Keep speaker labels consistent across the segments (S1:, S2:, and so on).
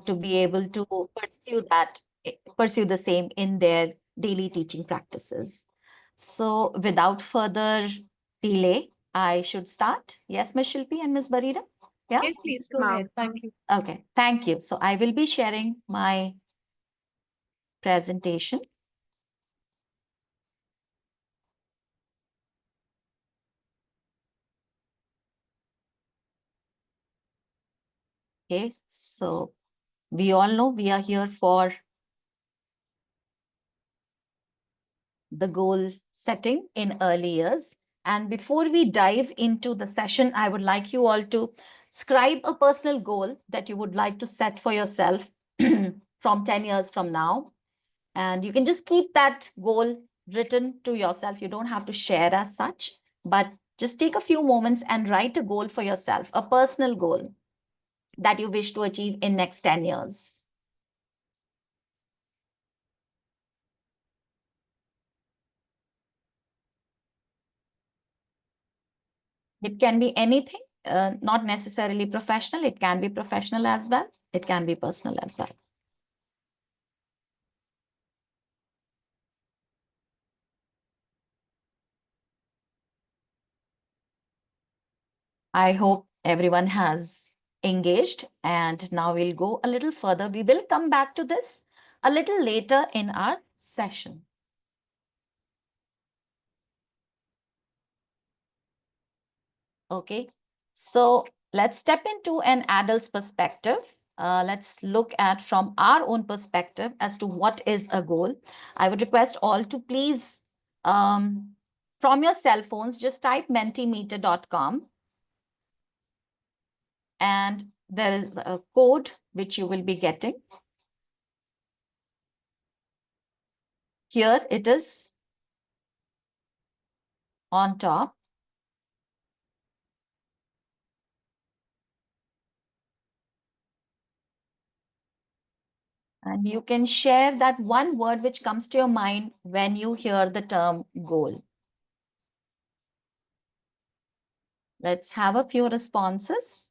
S1: to be able to pursue the same in their daily teaching practices. So without further delay, I should start. Yes, Ms. Shilpi and Ms. Barira? Yeah?
S2: Yes, please go ahead. Thank you.
S1: Okay, thank you. So I will be sharing my presentation. Okay, so we all know we are here for the goal setting in early years. And before we dive into the session, I would like you all to scribe a personal goal that you would like to set for yourself from 10 years from now. And you can just keep that goal written to yourself. You don't have to share as such, but just take a few moments and write a goal for yourself, a personal goal that you wish to achieve in next 10 years. It can be anything, not necessarily professional. It can be professional as well. It can be personal as well. I hope everyone has engaged, and now we'll go a little further. We will come back to this a little later in our session. Okay, so let's step into an adult's perspective. Let's look at from our own perspective as to what is a goal. I would request all to please, from your cell phones, just type mentimeter.com, and there is a code which you will be getting. Here it is on top. And you can share that one word which comes to your mind when you hear the term goal. Let's have a few responses.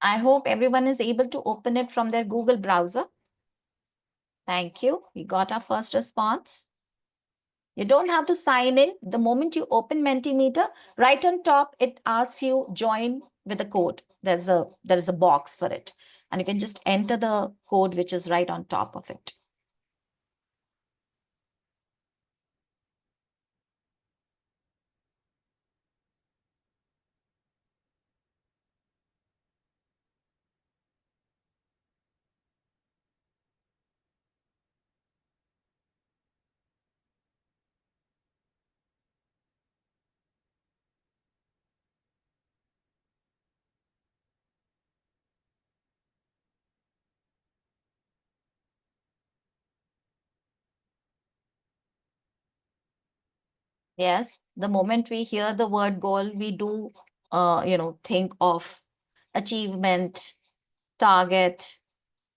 S1: I hope everyone is able to open it from their Google browser. Thank you. We got our first response. You don't have to sign in. The moment you open Mentimeter, right on top, it asks you join with a code. There is a box for it. And you can just enter the code which is right on top of it. Yes, the moment we hear the word goal, we do, think of achievement, target,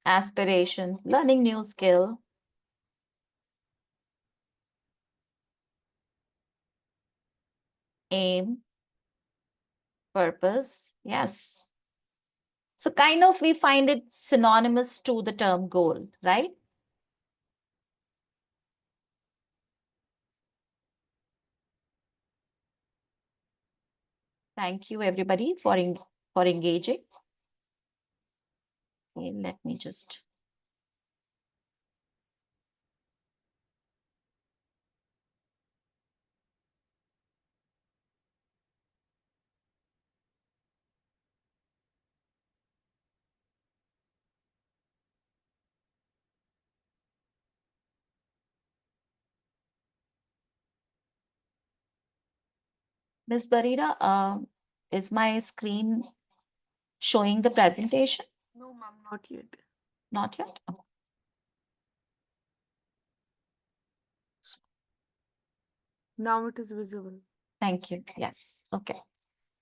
S1: aspiration, learning new skill, aim, purpose. Yes. So kind of we find it synonymous to the term goal, right? Thank you everybody for engaging. Okay, let me just. Ms. Barira, is my screen showing the presentation?
S2: No, ma'am, not yet.
S1: Not yet? Oh.
S2: Now it is visible.
S1: Thank you. Yes. Okay.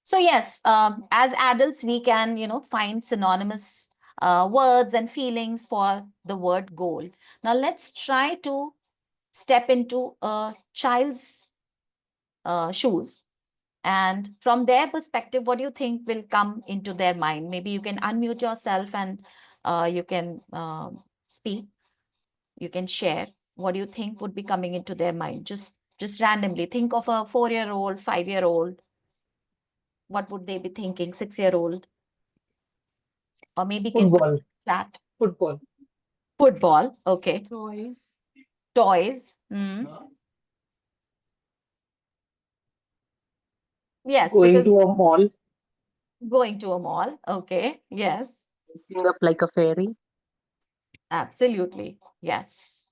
S1: So yes, as adults, we can, find synonymous words and feelings for the word goal. Now let's try to step into a child's shoes. And from their perspective, what do you think will come into their mind? Maybe you can unmute yourself and you can speak. You can share. What do you think would be coming into their mind? Just randomly think of a 4-year-old, 5-year-old. What would they be thinking? 6-year-old, or maybe can put
S3: Football,
S1: chat.
S3: football.
S1: Football. Okay.
S2: Toys.
S1: Toys. Hmm. Yes,
S3: Going
S1: because
S3: to a mall,
S1: going to a mall. Okay. Yes.
S4: Dressing up like a fairy.
S1: Absolutely. Yes.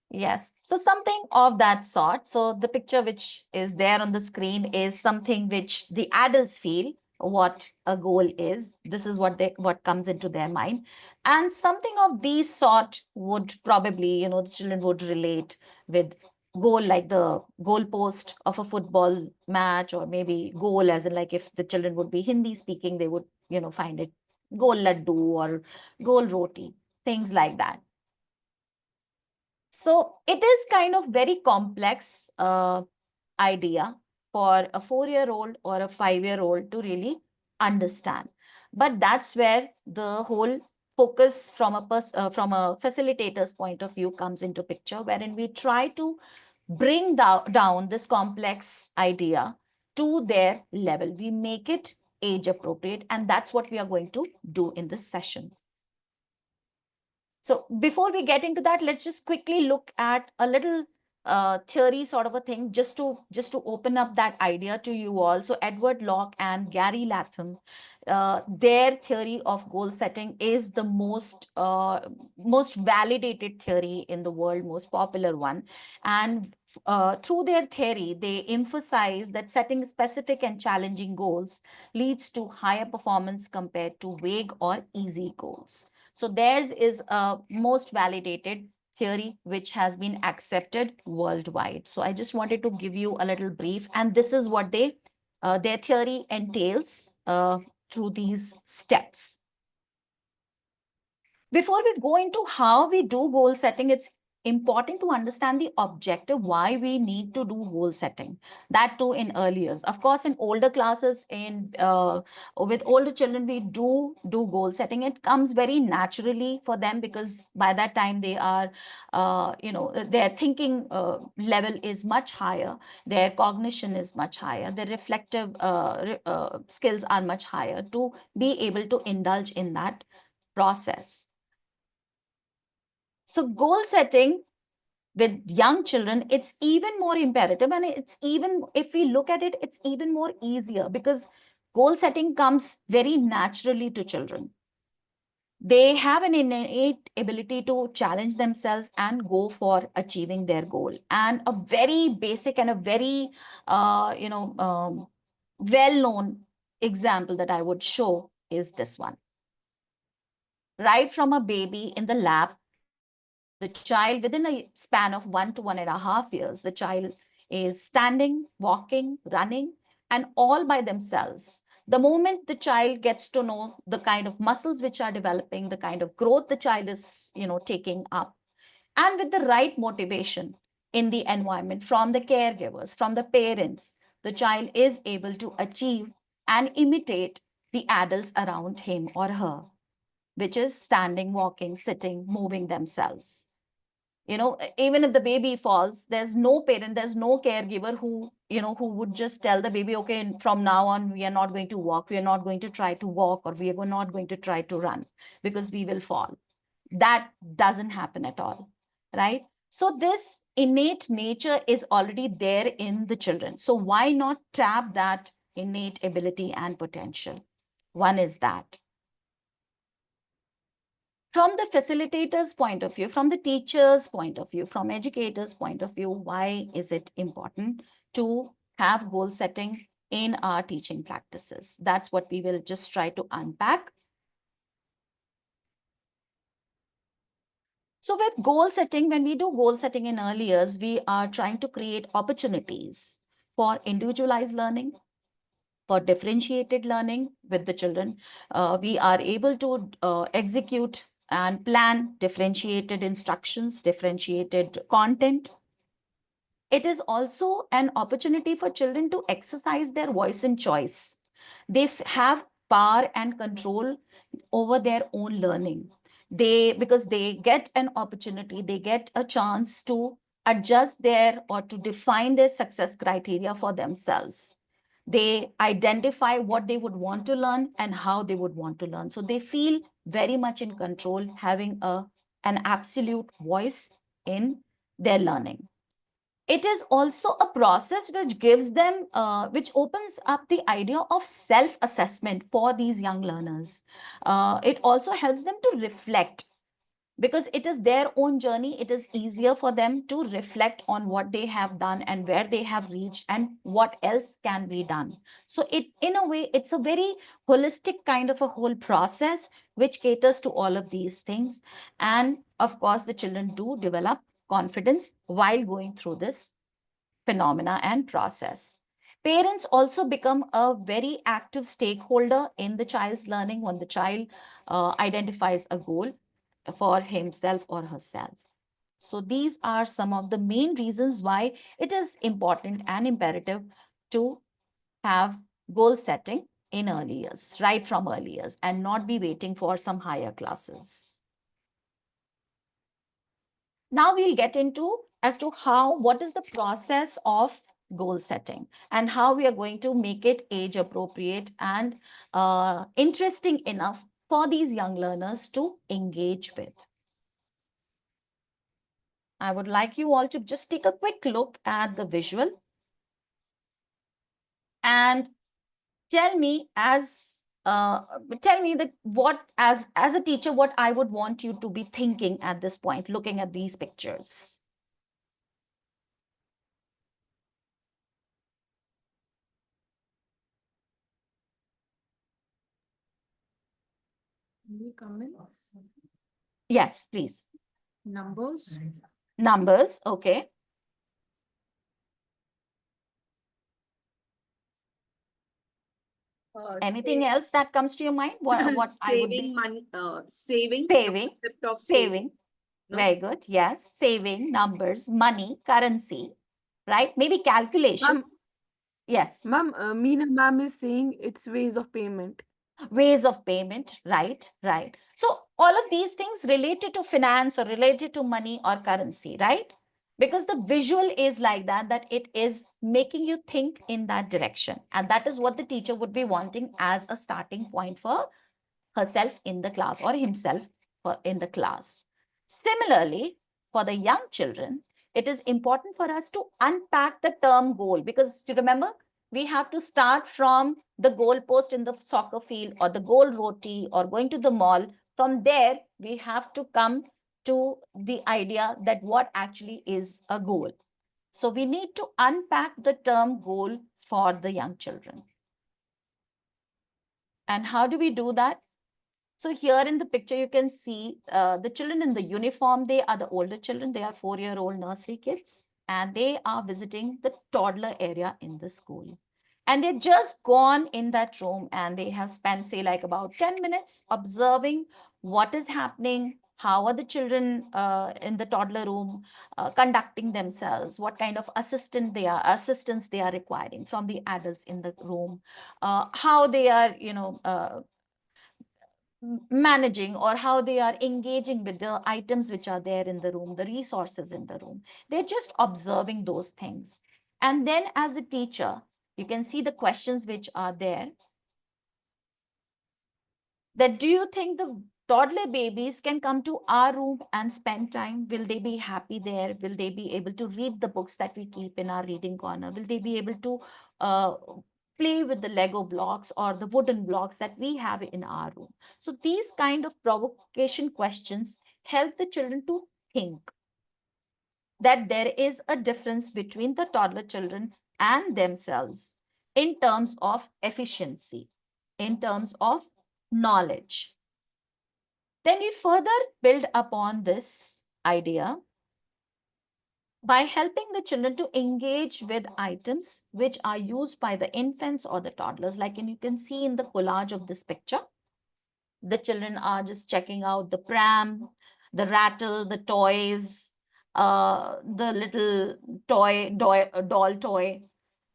S1: Yes. So something of that sort. So the picture which is there on the screen is something which the adults feel what a goal is. This is what comes into their mind. And something of these sort would probably, the children would relate with goal, like the goal post of a football match, or maybe goal as in, like, if the children would be Hindi speaking, they would, find it goal laddu or goal roti, things like that. So it is kind of very complex idea for a 4-year-old or a 5-year-old to really understand. But that's where the whole focus from from a facilitator's point of view comes into picture, wherein we try to bring down this complex idea to their level. We make it age appropriate, and that's what we are going to do in this session. So before we get into that, let's just quickly look at a little theory sort of a thing, just to open up that idea to you all. So Edward Locke and Gary Latham, their theory of goal setting is the most validated theory in the world, most popular one. And through their theory, they emphasize that setting specific and challenging goals leads to higher performance compared to vague or easy goals. So theirs is a most validated theory which has been accepted worldwide. So I just wanted to give you a little brief, and this is what their theory entails through these steps. Before we go into how we do goal setting, it's important to understand the objective, why we need to do goal setting, that too in early years. Of course, in older classes, with older children, we do goal setting. It comes very naturally for them, because by that time they are, their thinking level is much higher, their cognition is much higher, their reflective skills are much higher to be able to indulge in that process. So goal setting with young children, it's even more imperative, and it's even, if we look at it, it's even more easier, because goal setting comes very naturally to children. They have an innate ability to challenge themselves and go for achieving their goal. And a very basic and a very well-known example that I would show is this one. Right from a baby in the lap, the child, within a span of 1 to 1.5 years, the child is standing, walking, running, and all by themselves. The moment the child gets to know the kind of muscles which are developing, the kind of growth the child is, taking up, and with the right motivation in the environment from the caregivers, from the parents, the child is able to achieve and imitate the adults around him or her, which is standing, walking, sitting, moving themselves. Even if the baby falls, there's no parent, there's no caregiver who would just tell the baby, okay, from now on we are not going to walk, we are not going to try to walk, or we are not going to try to run because we will fall. That doesn't happen at all, right? So this innate nature is already there in the children, so why not tap that innate ability and potential? One is that. From the facilitator's point of view, from the teacher's point of view, from educators' point of view, why is it important to have goal setting in our teaching practices? That's what we will just try to unpack. So with goal setting, when we do goal setting in early years, we are trying to create opportunities for individualized learning, for differentiated learning with the children. We are able to execute and plan differentiated instructions, differentiated content. It is also an opportunity for children to exercise their voice and choice. They have power and control over their own learning. Because they get an opportunity, they get a chance to adjust their or to define their success criteria for themselves. They identify what they would want to learn and how they would want to learn. So they feel very much in control, having an absolute voice in their learning. It is also a process which gives them, which opens up the idea of self-assessment for these young learners. It also helps them to reflect, because it is their own journey. It is easier for them to reflect on what they have done and where they have reached and what else can be done. So it, in a way, it's a very holistic kind of a whole process which caters to all of these things. And of course, the children do develop confidence while going through this phenomena and process. Parents also become a very active stakeholder in the child's learning when the child identifies a goal for himself or herself. So these are some of the main reasons why it is important and imperative to have goal setting in early years, right from early years, and not be waiting for some higher classes. Now we'll get into as to what is the process of goal setting and how we are going to make it age appropriate and interesting enough for these young learners to engage with. I would like you all to just take a quick look at the visual and tell me that what, as a teacher, what I would want you to be thinking at this point, looking at these pictures.
S2: Any comments?
S1: Yes, please.
S2: Numbers?
S1: Numbers, okay. Anything else that comes to your mind? What I would be
S2: saving money, saving, the
S1: saving,
S2: concept of
S1: saving.
S2: no?
S1: Very good. Yes, saving, numbers, money, currency, right? Maybe calculation.
S2: Ma'am,
S1: Yes.
S2: ma'am, Meena ma'am is saying it's ways of payment.
S1: Ways of payment, right, right. So all of these things related to finance or related to money or currency, right? Because the visual is like that, that it is making you think in that direction, and that is what the teacher would be wanting as a starting point for herself in the class or himself in the class. Similarly, for the young children, it is important for us to unpack the term goal, because you remember, we have to start from the goal post in the soccer field or the goal roti or going to the mall. From there, we have to come to the idea that what actually is a goal. So we need to unpack the term goal for the young children. And how do we do that? So here in the picture, you can see the children in the uniform. They are the older children. They are 4-year-old nursery kids, and they are visiting the toddler area in the school. And they've just gone in that room and they have spent, say, like about 10 minutes observing what is happening. How are the children in the toddler room conducting themselves? What kind of assistance they are requiring from the adults in the room? How they are, managing, or how they are engaging with the items which are there in the room, the resources in the room. They're just observing those things. And then as a teacher, you can see the questions which are there. That, do you think the toddler babies can come to our room and spend time? Will they be happy there? Will they be able to read the books that we keep in our reading corner? Will they be able to uh, play with the Lego blocks or the wooden blocks that we have in our room? So these kind of provocation questions help the children to think that there is a difference between the toddler children and themselves in terms of efficiency, in terms of knowledge. Then we further build upon this idea by helping the children to engage with items which are used by the infants or the toddlers. Like, and you can see in the collage of this picture, the children are just checking out the pram, the rattle, the toys, the little doll toy,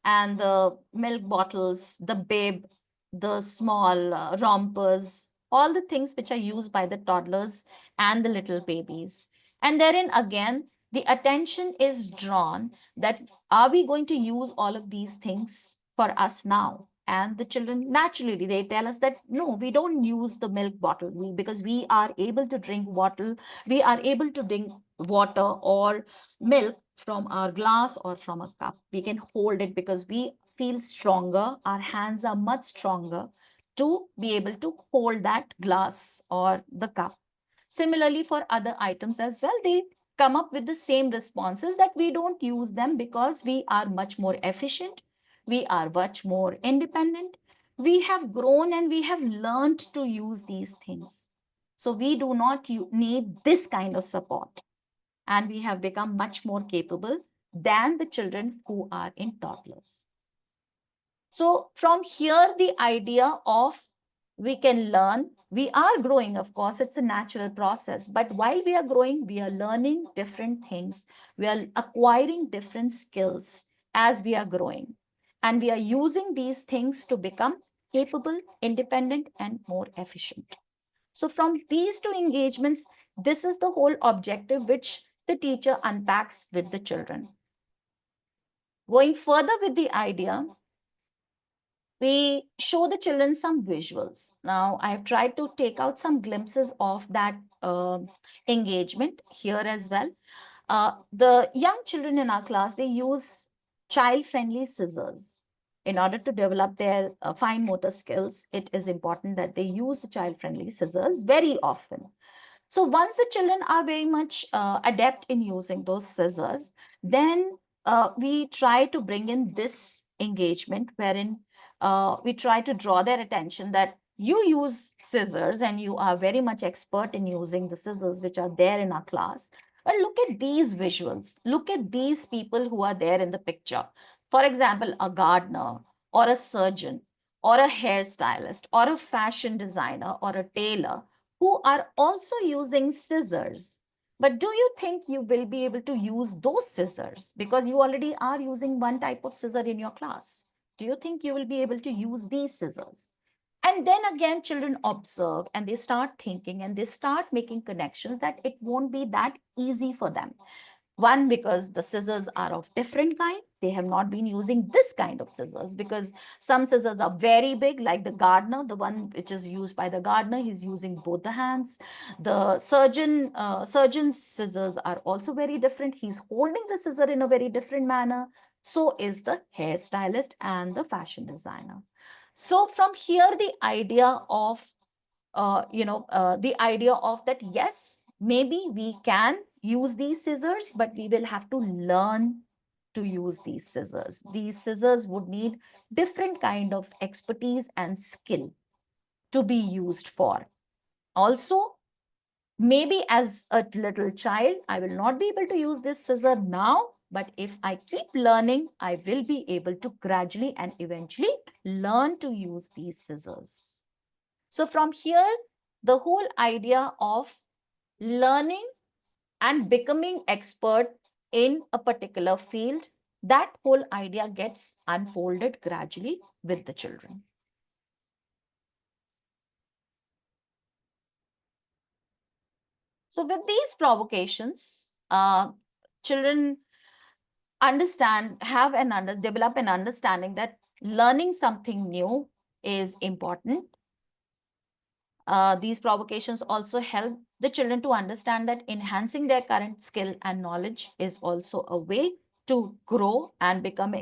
S1: and the milk bottles, the bib, the small rompers, all the things which are used by the toddlers and the little babies. And therein again, the attention is drawn that are we going to use all of these things for us now? And the children naturally they tell us that no, we don't use the milk bottle because we are able to drink water, we are able to drink water or milk from our glass or from a cup. We can hold it because we feel stronger. Our hands are much stronger to be able to hold that glass or the cup. Similarly, for other items as well, they come up with the same responses that we don't use them because we are much more efficient, we are much more independent, we have grown and we have learned to use these things. So we do not need this kind of support, and we have become much more capable than the children who are in toddlers. So from here, the idea of we can learn, we are growing, of course, it's a natural process. But while we are growing, we are learning different things. We are acquiring different skills as we are growing. And we are using these things to become capable, independent, and more efficient. So from these two engagements, this is the whole objective which the teacher unpacks with the children. Going further with the idea, we show the children some visuals. Now, I've tried to take out some glimpses of that engagement here as well. The young children in our class, they use child-friendly scissors. In order to develop their fine motor skills, it is important that they use child-friendly scissors very often. So once the children are very much adept in using those scissors, then we try to bring in this engagement wherein we try to draw their attention that you use scissors and you are very much expert in using the scissors which are there in our class. But look at these visuals. Look at these people who are there in the picture. For example, a gardener or a surgeon or a hairstylist or a fashion designer or a tailor who are also using scissors. But do you think you will be able to use those scissors? Because you already are using one type of scissor in your class. Do you think you will be able to use these scissors? And then again, children observe and they start thinking and they start making connections that it won't be that easy for them. One, because the scissors are of different kind. They have not been using this kind of scissors because some scissors are very big, like the gardener, the one which is used by the gardener, he's using both the hands. The surgeon's scissors are also very different. He's holding the scissor in a very different manner. So is the hairstylist and the fashion designer. So from here, the idea of the idea of that, yes, maybe we can use these scissors, but we will have to learn to use these scissors. These scissors would need different kind of expertise and skill to be used for. Also, maybe as a little child, I will not be able to use this scissor now, but if I keep learning, I will be able to gradually and eventually learn to use these scissors. So from here, the whole idea of learning and becoming expert in a particular field, that whole idea gets unfolded gradually with the children. So with these provocations, children develop an understanding that learning something new is important. These provocations also help the children to understand that enhancing their current skill and knowledge is also a way to grow and become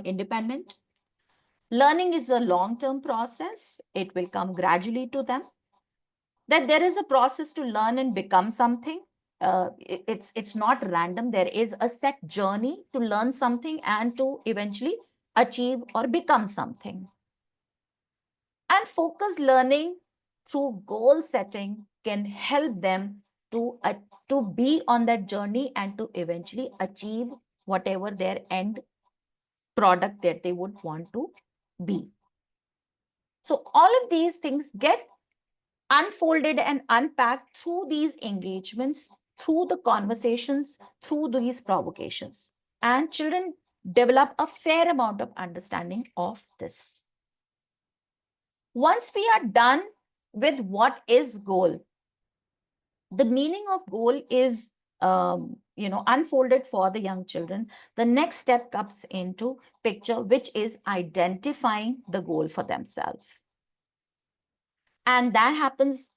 S1: independent. Learning is a long-term process. It will come gradually to them. That there is a process to learn and become something. It's not random. There is a set journey to learn something and to eventually achieve or become something. And focused learning through goal setting can help them to be on that journey and to eventually achieve whatever their end product that they would want to be. So all of these things get unfolded and unpacked through these engagements, through the conversations, through these provocations. And children develop a fair amount of understanding of this. Once we are done with what is goal, the meaning of goal is unfolded for the young children. The next step comes into picture, which is identifying the goal for themselves. And that happens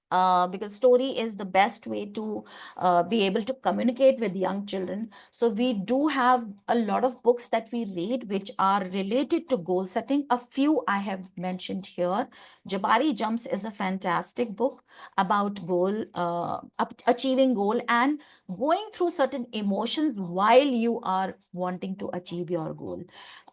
S1: because story is the best way to be able to communicate with young children. So we do have a lot of books that we read which are related to goal setting. A few I have mentioned here. Jabari Jumps is a fantastic book about achieving goal and going through certain emotions while you are wanting to achieve your goal.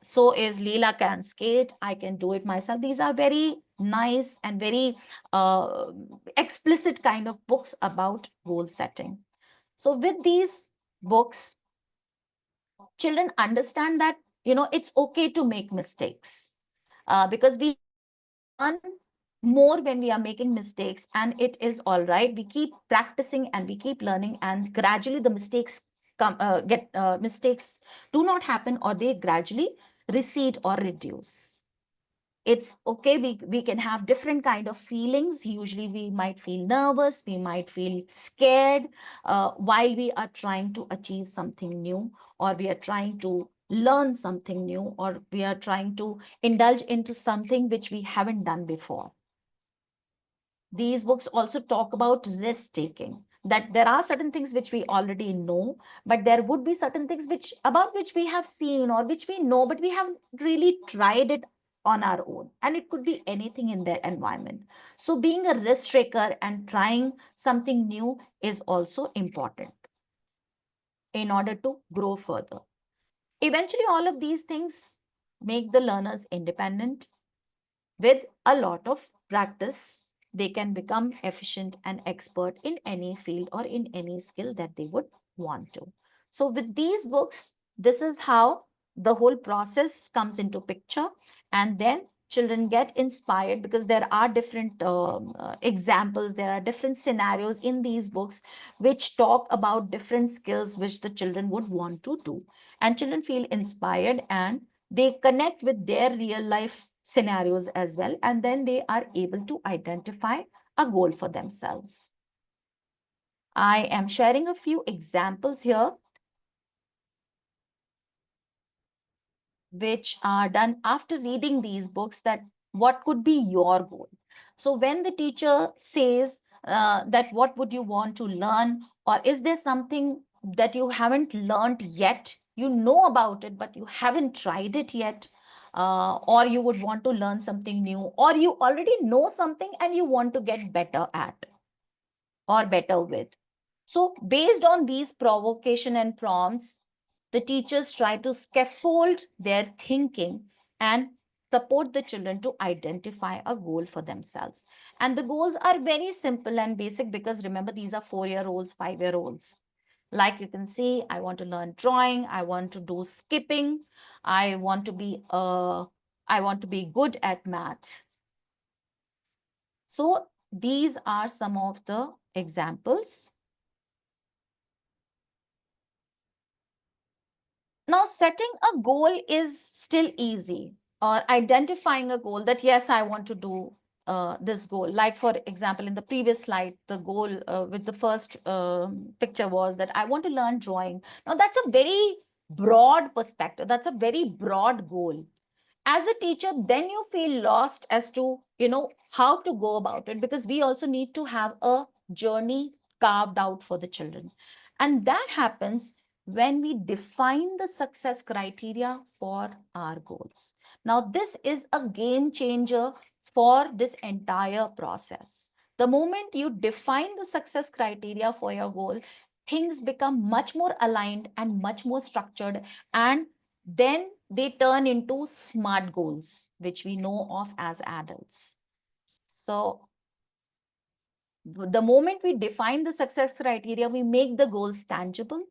S1: So is Leela Can Skate, I Can Do It Myself. These are very nice and very uh, explicit kind of books about goal setting. So with these books, children understand that it's okay to make mistakes because we learn more when we are making mistakes, and it is all right. We keep practicing and we keep learning, and gradually the mistakes do not happen, or they gradually recede or reduce. It's okay, we can have different kind of feelings. Usually we might feel nervous, we might feel scared while we are trying to achieve something new, or we are trying to learn something new, or we are trying to indulge into something which we haven't done before. These books also talk about risk taking, that there are certain things which we already know, but there would be certain things which we have seen or which we know, but we haven't really tried it on our own, and it could be anything in their environment. So being a risk taker and trying something new is also important in order to grow further. Eventually all of these things make the learners independent. With a lot of practice, they can become efficient and expert in any field or in any skill that they would want to. So with these books, this is how the whole process comes into picture. And then children get inspired because there are different examples, there are different scenarios in these books which talk about different skills which the children would want to do. And children feel inspired and they connect with their real life scenarios as well, and then they are able to identify a goal for themselves. I am sharing a few examples here which are done after reading these books, that what could be your goal. So when the teacher says that what would you want to learn, or is there something that you haven't learned yet, you know about it but you haven't tried it yet, or you would want to learn something new, or you already know something and you want to get better at or better with. So based on these provocation and prompts, the teachers try to scaffold their thinking and support the children to identify a goal for themselves. And the goals are very simple and basic because remember, these are 4-year-olds, 5-year-olds. Like you can see, I want to learn drawing, I want to do skipping, I want to be good at math. So these are some of the examples. Now, setting a goal is still easy, or identifying a goal that, yes, I want to do this goal. Like, for example, in the previous slide, the goal with the first picture was that I want to learn drawing. Now, that's a very broad perspective. That's a very broad goal. As a teacher, then you feel lost as to, how to go about it, because we also need to have a journey carved out for the children. And that happens when we define the success criteria for our goals. Now, this is a game changer for this entire process. The moment you define the success criteria for your goal, things become much more aligned and much more structured, and then they turn into SMART goals, which we know of as adults. So The moment we define the success criteria, we make the goals tangible.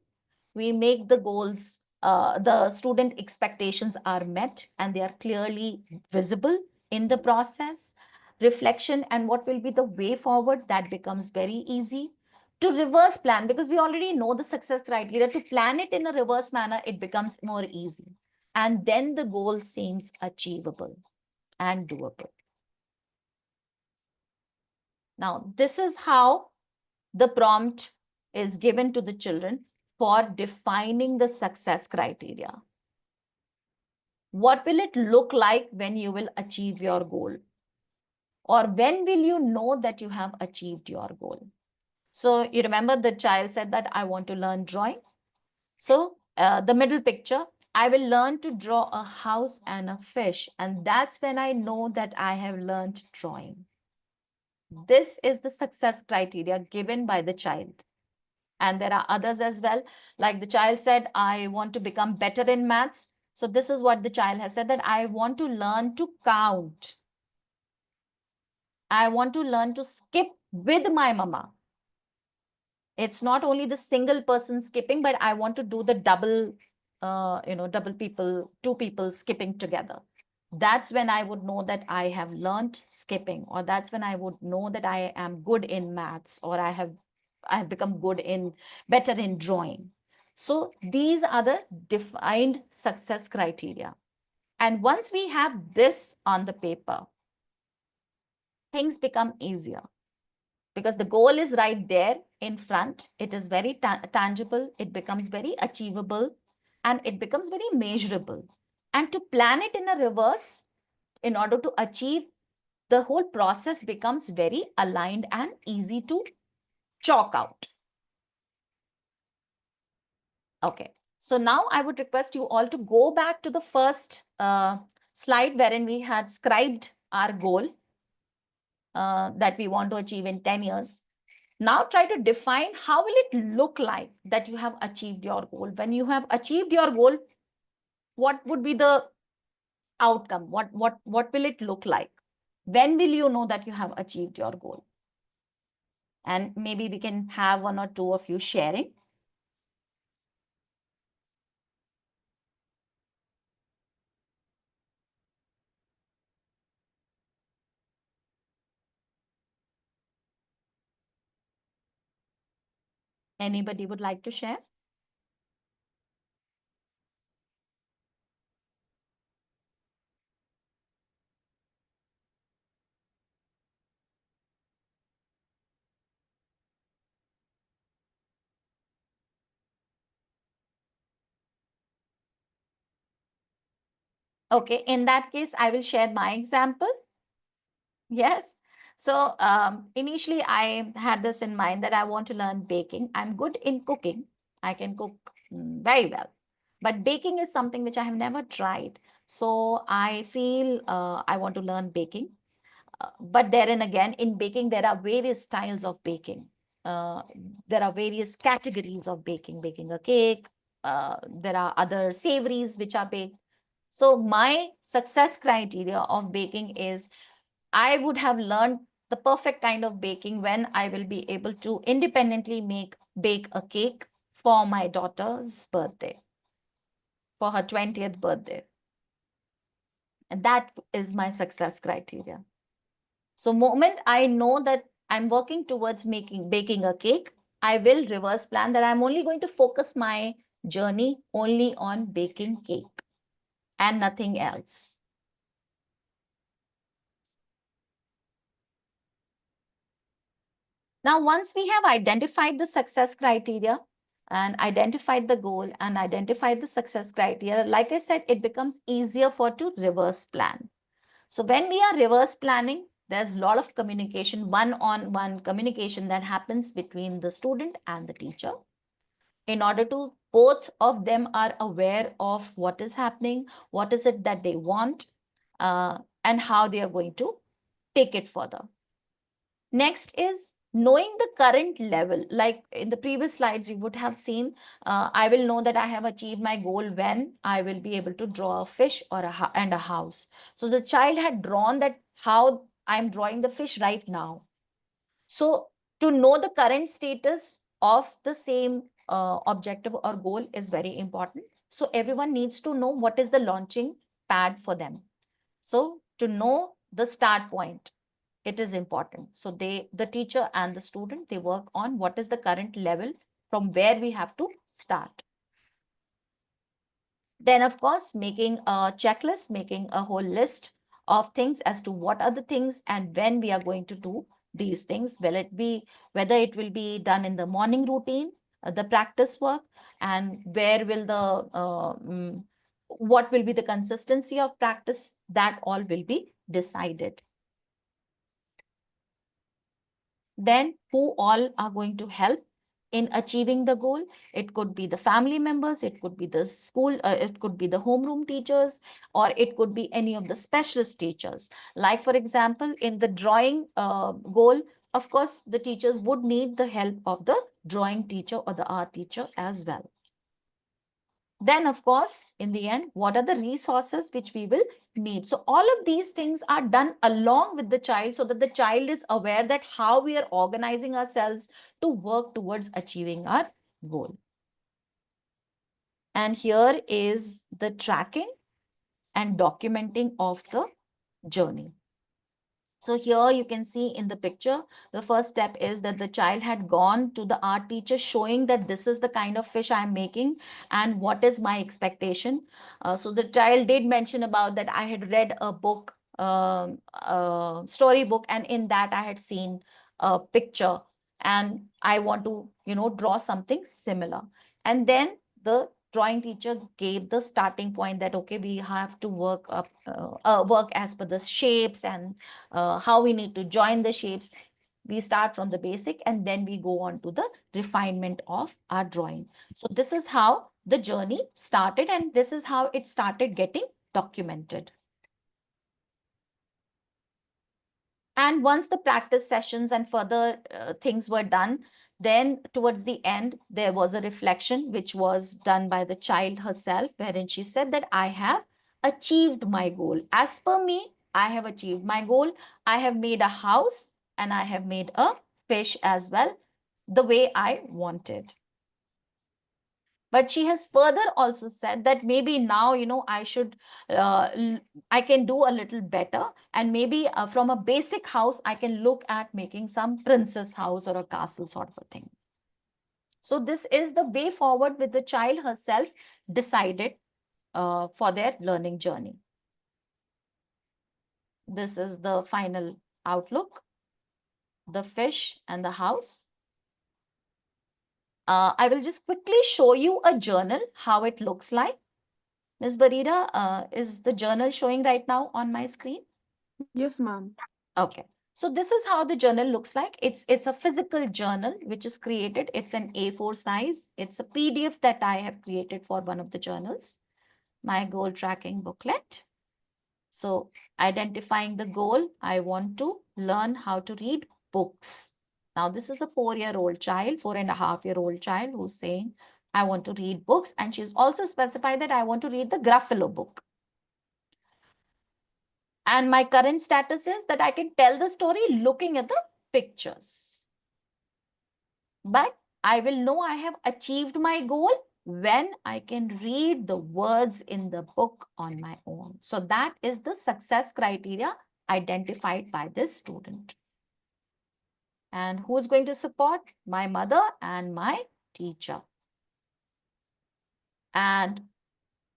S1: We make the goals, the student expectations are met and they are clearly visible in the process. Reflection and what will be the way forward, that becomes very easy. To reverse plan, because we already know the success criteria, to plan it in a reverse manner, it becomes more easy. And then the goal seems achievable and doable. Now, this is how the prompt is given to the children for defining the success criteria. What will it look like when you will achieve your goal? Or when will you know that you have achieved your goal? So you remember the child said that I want to learn drawing. So the middle picture, I will learn to draw a house and a fish. And that's when I know that I have learned drawing. This is the success criteria given by the child. And there are others as well. Like the child said, I want to become better in maths. So this is what the child has said, that I want to learn to count. I want to learn to skip with my mama. It's not only the single person skipping, but I want to do the double, double people, two people skipping together. That's when I would know that I have learned skipping, or that's when I would know that I am good in maths, or I have become good in better in drawing. So these are the defined success criteria. And once we have this on the paper, things become easier because the goal is right there in front. It is very tangible, it becomes very achievable, and it becomes very measurable. And to plan it in a reverse, in order to achieve, the whole process becomes very aligned and easy to chalk out. Okay, so now I would request you all to go back to the first slide wherein we had scribed our goal that we want to achieve in 10 years. Now try to define how will it look like that you have achieved your goal. When you have achieved your goal, what would be the outcome? What will it look like? When will you know that you have achieved your goal? And maybe we can have one or two of you sharing. Anybody would like to share? Okay, in that case, I will share my example. Yes. So initially, I had this in mind that I want to learn baking. I'm good in cooking. I can cook very well. But baking is something which I have never tried. So I feel I want to learn baking. But therein again, in baking, there are various styles of baking. Uh, there are various categories of baking, baking a cake. There are other savories which are baked. So my success criteria of baking is I would have learned the perfect kind of baking when I will be able to independently bake a cake for my daughter's birthday, for her 20th birthday. And that is my success criteria. So moment I know that I'm working towards baking a cake, I will reverse plan that I'm only going to focus my journey only on baking cake and nothing else. Now, once we have identified the success criteria and identified the goal and identified the success criteria, like I said, it becomes easier for to reverse plan. So when we are reverse planning, there's a lot of communication, one-on-one communication that happens between the student and the teacher in order to both of them are aware of what is happening, what is it that they want, and how they are going to take it further. Next is knowing the current level. Like in the previous slides, you would have seen, I will know that I have achieved my goal when I will be able to draw a fish or and a house. So the child had drawn that how I'm drawing the fish right now. So To know the current status of the same objective or goal is very important. So everyone needs to know what is the launching pad for them. So to know the start point, it is important. So the teacher and the student, they work on what is the current level from where we have to start. Then, of course, making a checklist, making a whole list of things as to what are the things and when we are going to do these things. Will it be, whether it will be done in the morning routine, the practice work, and where will what will be the consistency of practice, that all will be decided. Then who all are going to help in achieving the goal? It could be the family members, it could be the school, it could be the homeroom teachers, or it could be any of the specialist teachers. Like, for example, in the drawing goal, of course, the teachers would need the help of the drawing teacher or the art teacher as well. Then, of course, in the end, what are the resources which we will need? So all of these things are done along with the child, so that the child is aware that how we are organizing ourselves to work towards achieving our goal. And here is the tracking and documenting of the journey. So here you can see in the picture, the first step is that the child had gone to the art teacher showing that this is the kind of fish I am making and what is my expectation. So the child did mention about that I had read a book, story book, and in that I had seen a picture and I want to, draw something similar. And then the drawing teacher gave the starting point that, okay, we have to work up, work as per the shapes and how we need to join the shapes. We start from the basic and then we go on to the refinement of our drawing. So this is how the journey started and this is how it started getting documented. And once the practice sessions and further things were done, then towards the end, there was a reflection which was done by the child herself, wherein she said that I have achieved my goal. As per me, I have achieved my goal. I have made a house and I have made a fish as well, the way I wanted. But she has further also said that maybe now, I should, I can do a little better. And maybe from a basic house, I can look at making some princess house or a castle sort of a thing. So this is the way forward with the child herself decided for their learning journey. This is the final outlook, the fish and the house. I will just quickly show you a journal, how it looks like. Ms. Barira, is the journal showing right now on my screen?
S2: Yes, ma'am.
S1: Okay. So this is how the journal looks like. It's a physical journal which is created. It's an A4 size. It's a PDF that I have created for one of the journals, my goal tracking booklet. So identifying the goal, I want to learn how to read books. Now this is a 4-year-old child, 4.5-year-old child who's saying, I want to read books. And she's also specified that I want to read the Gruffalo book. And my current status is that I can tell the story looking at the pictures. But I will know I have achieved my goal when I can read the words in the book on my own. So that is the success criteria identified by this student. And who is going to support? My mother and my teacher. And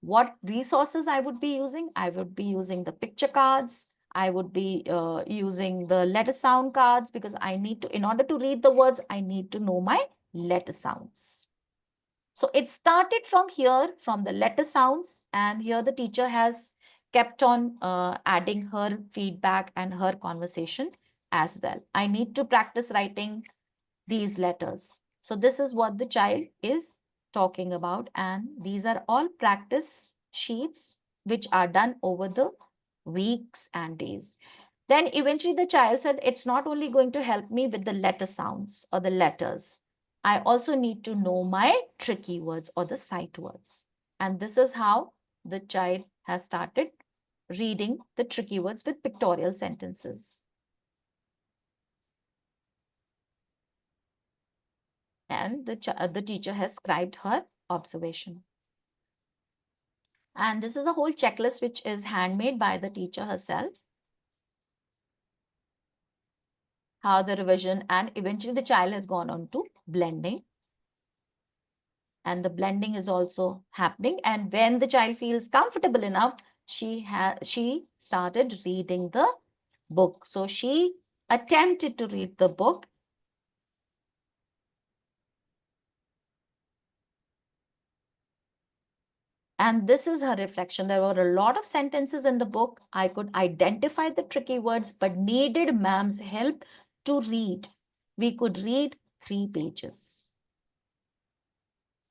S1: what resources I would be using? I would be using the picture cards. I would be using the letter sound cards because I need to, in order to read the words, I need to know my letter sounds. So it started from here, from the letter sounds, and here the teacher has kept on adding her feedback and her conversation as well. I need to practice writing these letters. So this is what the child is talking about, and these are all practice sheets which are done over the weeks and days. Then eventually the child said, it's not only going to help me with the letter sounds or the letters. I also need to know my tricky words or the sight words. And this is how the child has started reading the tricky words with pictorial sentences. and the teacher has scribed her observation. And this is a whole checklist which is handmade by the teacher herself. How the revision, and eventually the child has gone on to blending. And the blending is also happening. And when the child feels comfortable enough, she started reading the book. So she attempted to read the book. And this is her reflection. There were a lot of sentences in the book. I could identify the tricky words, but needed ma'am's help to read. We could read 3 pages.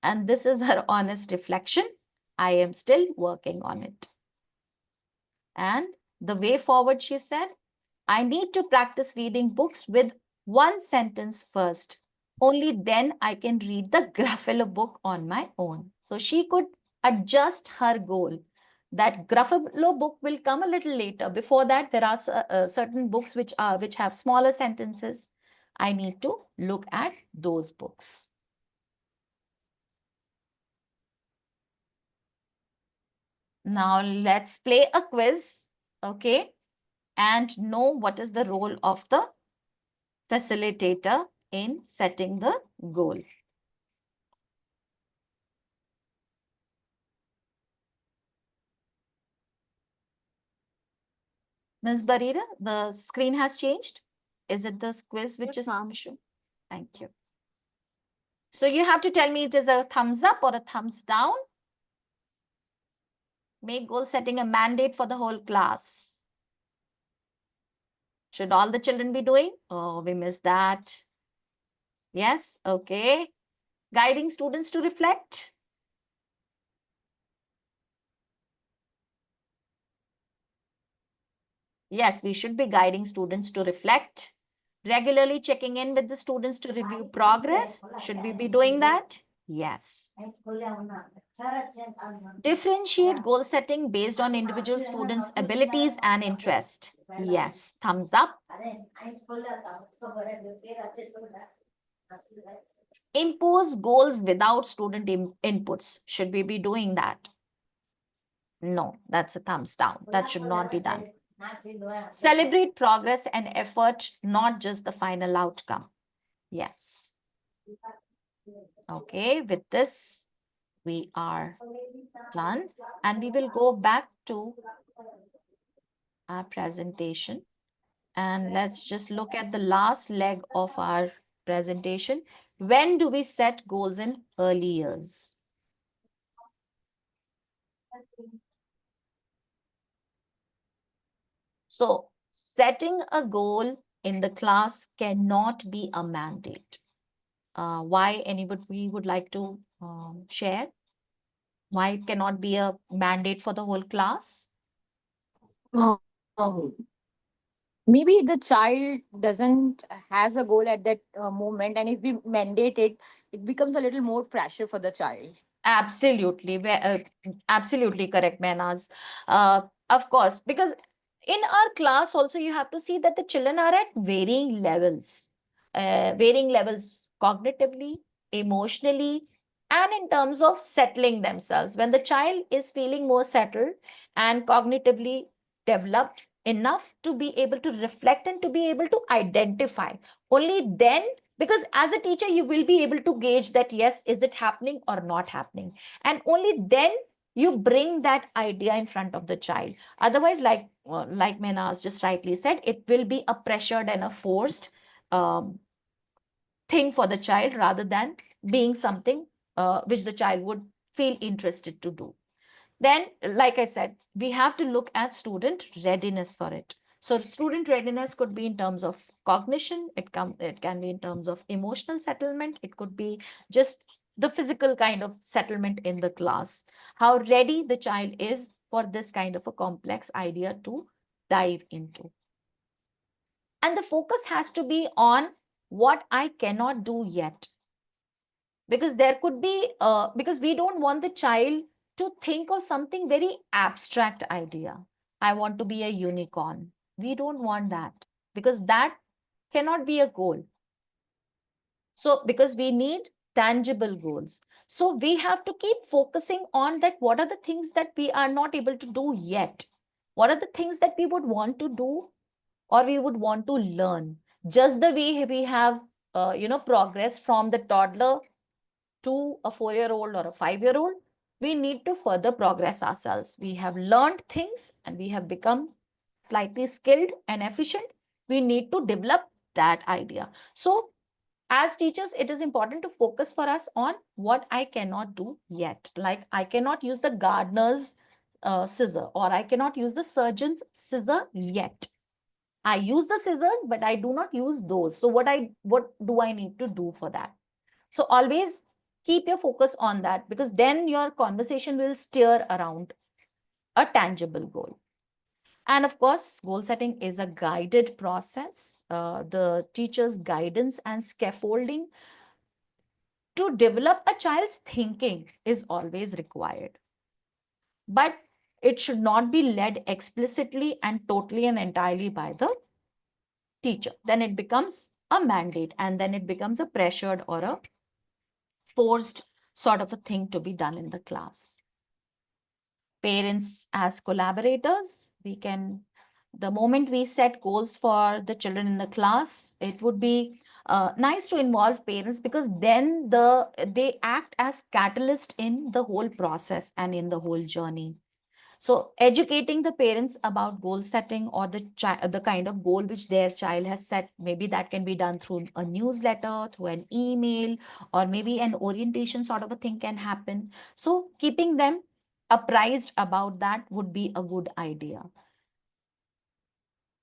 S1: And this is her honest reflection. I am still working on it. And the way forward, she said, I need to practice reading books with one sentence first. Only then I can read the Gruffalo book on my own. So she could adjust her goal. That Gruffalo book will come a little later. Before that, there are certain books which have smaller sentences. I need to look at those books. Now let's play a quiz, okay, and know what is the role of the facilitator in setting the goal. Ms. Barira, the screen has changed. Is it the quiz which
S2: Yes,
S1: is
S2: ma'am.
S1: shown? Thank you. So you have to tell me it is a thumbs up or a thumbs down. Make goal setting a mandate for the whole class. Should all the children be doing? Oh, we missed that. Yes, okay. Guiding students to reflect. Yes, we should be guiding students to reflect. Regularly checking in with the students to review progress. Should we be doing that? Yes. Differentiate goal setting based on individual students' abilities and interest. Yes. Thumbs up. Impose goals without student inputs. Should we be doing that? No, that's a thumbs down. That should not be done. Celebrate progress and effort, not just the final outcome. Yes. Okay, with this, we are done. And we will go back to our presentation. And let's just look at the last leg of our presentation. When do we set goals in early years? So setting a goal in the class cannot be a mandate. Why anybody would like to share? Why it cannot be a mandate for the whole class?
S3: Um, Maybe the child doesn't has a goal at that moment, and if we mandate it, it becomes a little more pressure for the child.
S1: Absolutely, absolutely correct, Mehnaz. Of course, because in our class also you have to see that the children are at varying levels cognitively, emotionally, and in terms of settling themselves. When the child is feeling more settled and cognitively developed enough to be able to reflect and to be able to identify, only then, because as a teacher you will be able to gauge that yes, is it happening or not happening, and only then you bring that idea in front of the child. Otherwise, like Mehnaz just rightly said, it will be a pressured and a forced um, thing for the child rather than being something which the child would feel interested to do. Then, like I said, we have to look at student readiness for it. So student readiness could be in terms of cognition, it can be in terms of emotional settlement, it could be just the physical kind of settlement in the class. How ready the child is for this kind of a complex idea to dive into. And the focus has to be on what I cannot do yet, because there could be because we don't want the child to think of something very abstract idea. I want to be a unicorn. We don't want that, because that cannot be a goal. So because we need tangible goals, so we have to keep focusing on that. What are the things that we are not able to do yet? What are the things that we would want to do or we would want to learn? Just the way we have progress from the toddler to a 4-year old or a 5-year old, we need to further progress ourselves. We have learned things and we have become slightly skilled and efficient. We need to develop that idea. So as teachers, it is important to focus for us on what I cannot do yet. Like I cannot use the gardener's scissor, or I cannot use the surgeon's scissor yet. I use the scissors, but I do not use those. So what do I need to do for that? So always keep your focus on that, because then your conversation will steer around a tangible goal. And of course, goal setting is a guided process. The teacher's guidance and scaffolding to develop a child's thinking is always required. But it should not be led explicitly and totally and entirely by the teacher. Then it becomes a mandate, and then it becomes a pressured or a forced sort of a thing to be done in the class. Parents as collaborators, we can, the moment we set goals for the children in the class, it would be nice to involve parents, because then they act as catalyst in the whole process and in the whole journey. So educating the parents about goal setting, or the kind of goal which their child has set, maybe that can be done through a newsletter, through an email, or maybe an orientation sort of a thing can happen. So keeping them apprised about that would be a good idea.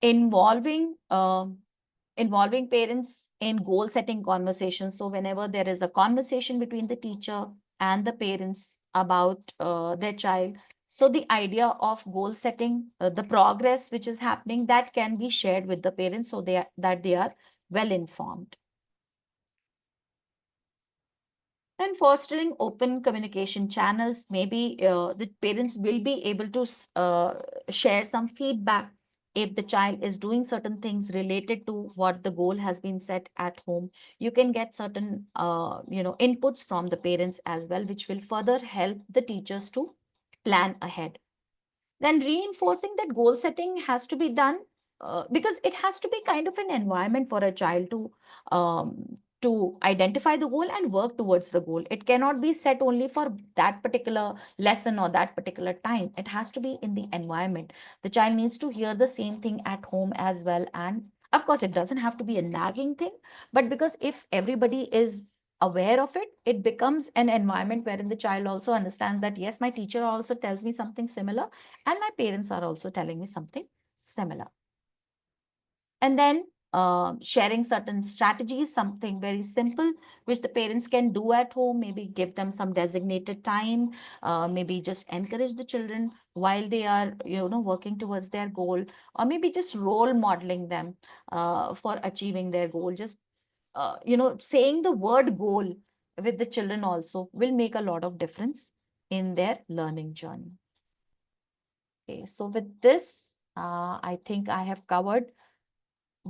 S1: Involving involving parents in goal setting conversations. So whenever there is a conversation between the teacher and the parents about their child, so the idea of goal setting, the progress which is happening, that can be shared with the parents, so that they are well informed. And fostering open communication channels, maybe the parents will be able to share some feedback if the child is doing certain things related to what the goal has been set at home. You can get certain inputs from the parents as well, which will further help the teachers to plan ahead. Then reinforcing that goal setting has to be done, because it has to be kind of an environment for a child to identify the goal and work towards the goal. It cannot be set only for that particular lesson or that particular time. It has to be in the environment. The child needs to hear the same thing at home as well. And of course, it doesn't have to be a nagging thing, but because if everybody is aware of it, it becomes an environment wherein the child also understands that yes, my teacher also tells me something similar, and my parents are also telling me something similar. And then sharing certain strategies, something very simple which the parents can do at home. Maybe give them some designated time, maybe just encourage the children while they are working towards their goal, or maybe just role modeling them for achieving their goal. Just saying the word goal with the children also will make a lot of difference in their learning journey. Okay, so with this, I think I have covered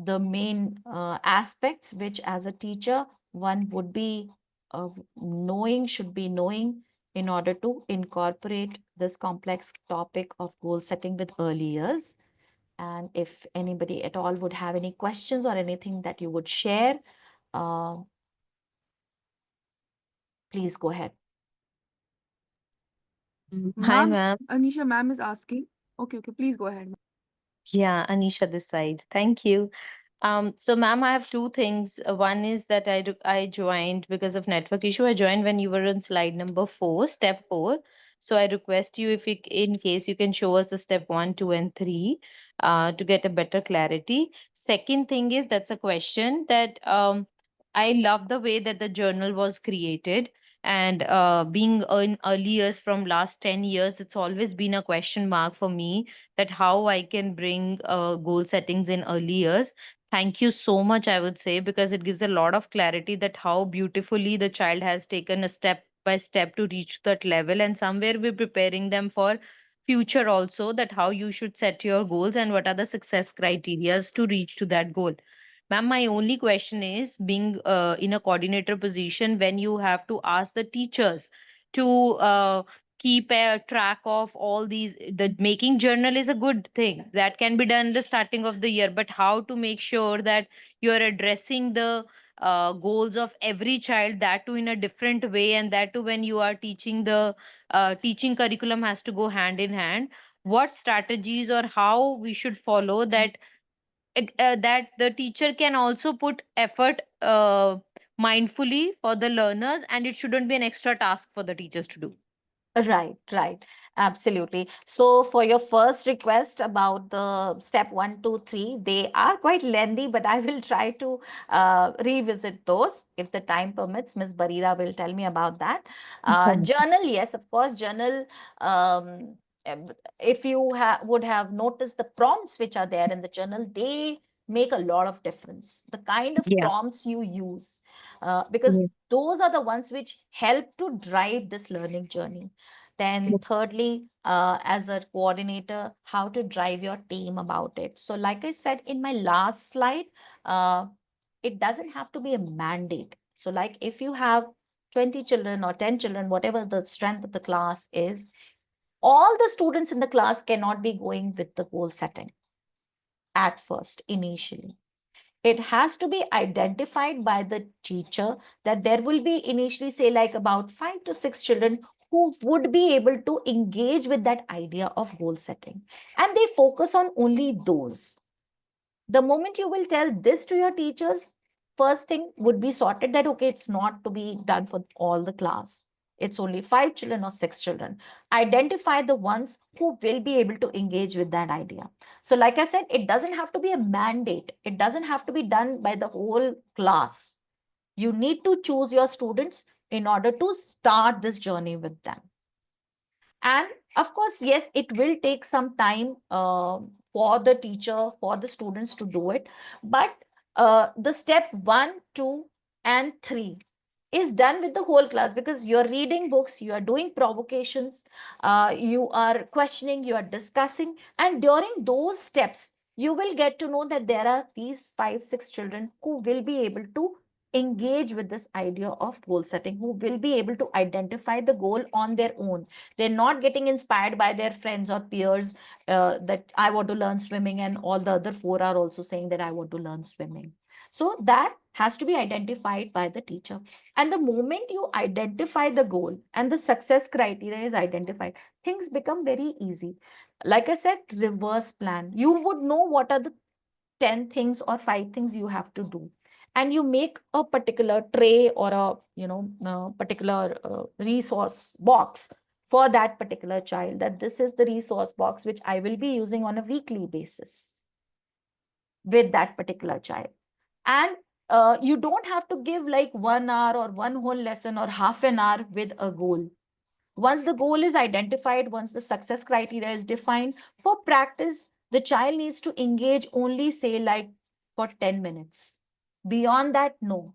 S1: the main aspects which as a teacher one would be should be knowing in order to incorporate this complex topic of goal setting with early years. And if anybody at all would have any questions or anything that you would share, uh, please go ahead.
S4: Hi,
S2: Ma'am,
S4: ma'am.
S2: Anisha ma'am is asking. Okay, please go ahead.
S4: Yeah, Anisha this side. Thank you. So ma'am, I have two things. One is that I joined because of network issue. I joined when you were on slide number 4, step 4. So I request you, if you, in case you can show us the step 1, 2, and 3, to get a better clarity. Second thing is, that's a question that I love the way that the journal was created. And being in early years from last 10 years, it's always been a question mark for me that how I can bring goal settings in early years. Thank you so much, I would say, because it gives a lot of clarity that how beautifully the child has taken a step by step to reach that level. And somewhere we're preparing them for future also, that how you should set your goals and what are the success criterias to reach to that goal. Ma'am, my only question is, being in a coordinator position, when you have to ask the teachers to keep a track of all these, the making journal is a good thing that can be done in the starting of the year, but how to make sure that you are addressing the goals of every child, that too in a different way, and that too when you are teaching, the teaching curriculum has to go hand in hand. What strategies or how we should follow that, that the teacher can also put effort mindfully for the learners, and it shouldn't be an extra task for the teachers to do.
S1: Right, right. Absolutely. So for your first request about the step 1, 2, 3, they are quite lengthy, but I will try to revisit those if the time permits. Miss Barira will tell me about that. Journal, yes, of course, journal. Um, if you would have noticed the prompts which are there in the journal, they make a lot of difference. The kind of
S4: Yeah.
S1: prompts you use, because
S4: Yeah.
S1: those are the ones which help to drive this learning journey. Then, thirdly, as a coordinator, how to drive your team about it. So, like I said in my last slide, uh, it doesn't have to be a mandate. So, like if you have 20 children or 10 children, whatever the strength of the class is, all the students in the class cannot be going with the goal setting at first, initially. It has to be identified by the teacher that there will be initially, say, like about 5 to 6 children who would be able to engage with that idea of goal setting. And they focus on only those. The moment you will tell this to your teachers, first thing would be sorted that, okay, it's not to be done for all the class. It's only 5 children or 6 children. Identify the ones who will be able to engage with that idea. So, like I said, it doesn't have to be a mandate. It doesn't have to be done by the whole class. You need to choose your students in order to start this journey with them. And of course, yes, it will take some time for the teacher, for the students to do it. But the step 1, 2, and 3 is done with the whole class, because you're reading books, you are doing provocations, you are questioning, you are discussing. And during those steps, you will get to know that there are these 5, 6 children who will be able to engage with this idea of goal setting, who will be able to identify the goal on their own. They're not getting inspired by their friends or peers, that I want to learn swimming, and all the other four are also saying that I want to learn swimming. So that has to be identified by the teacher. And the moment you identify the goal and the success criteria is identified, things become very easy. Like I said, reverse plan. You would know what are the 10 things or 5 things you have to do, and you make a particular tray or a particular resource box for that particular child, that this is the resource box which I will be using on a weekly basis with that particular child. And you don't have to give like 1 hour or one whole lesson or half an hour with a goal. Once the goal is identified, once the success criteria is defined, for practice, the child needs to engage only, say, like for 10 minutes. Beyond that, no.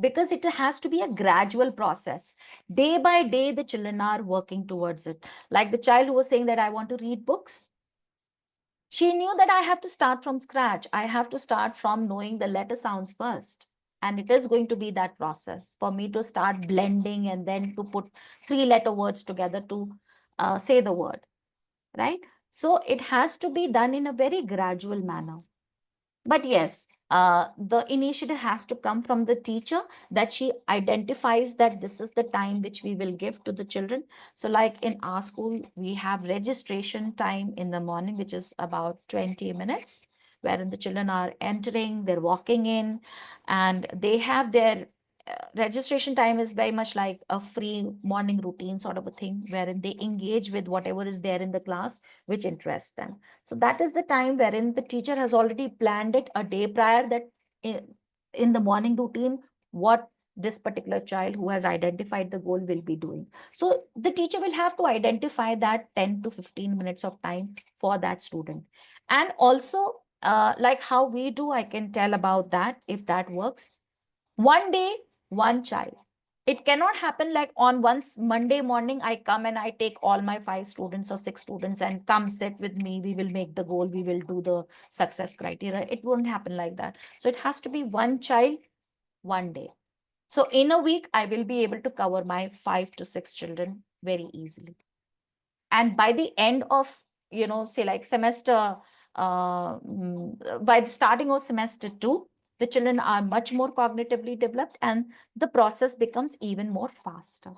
S1: Because it has to be a gradual process. Day by day, the children are working towards it. Like the child who was saying that I want to read books, she knew that I have to start from scratch. I have to start from knowing the letter sounds first. And it is going to be that process for me to start blending and then to put 3 letter words together to say the word, right? So it has to be done in a very gradual manner. But yes, the initiative has to come from the teacher, that she identifies that this is the time which we will give to the children. So like in our school, we have registration time in the morning, which is about 20 minutes, wherein the children are entering, they're walking in, and they have their registration time is very much like a free morning routine sort of a thing, wherein they engage with whatever is there in the class which interests them. So that is the time wherein the teacher has already planned it a day prior, that in the morning routine, what this particular child who has identified the goal will be doing. So the teacher will have to identify that 10 to 15 minutes of time for that student. And also, like how we do, I can tell about that if that works. One day, one child. It cannot happen like on once Monday morning, I come and I take all my 5 students or 6 students and come sit with me. We will make the goal. We will do the success criteria. It won't happen like that. So it has to be one child, one day. So in a week, I will be able to cover my 5 to 6 children very easily. And by the end of, say like semester, by the starting of semester 2, the children are much more cognitively developed, and the process becomes even more faster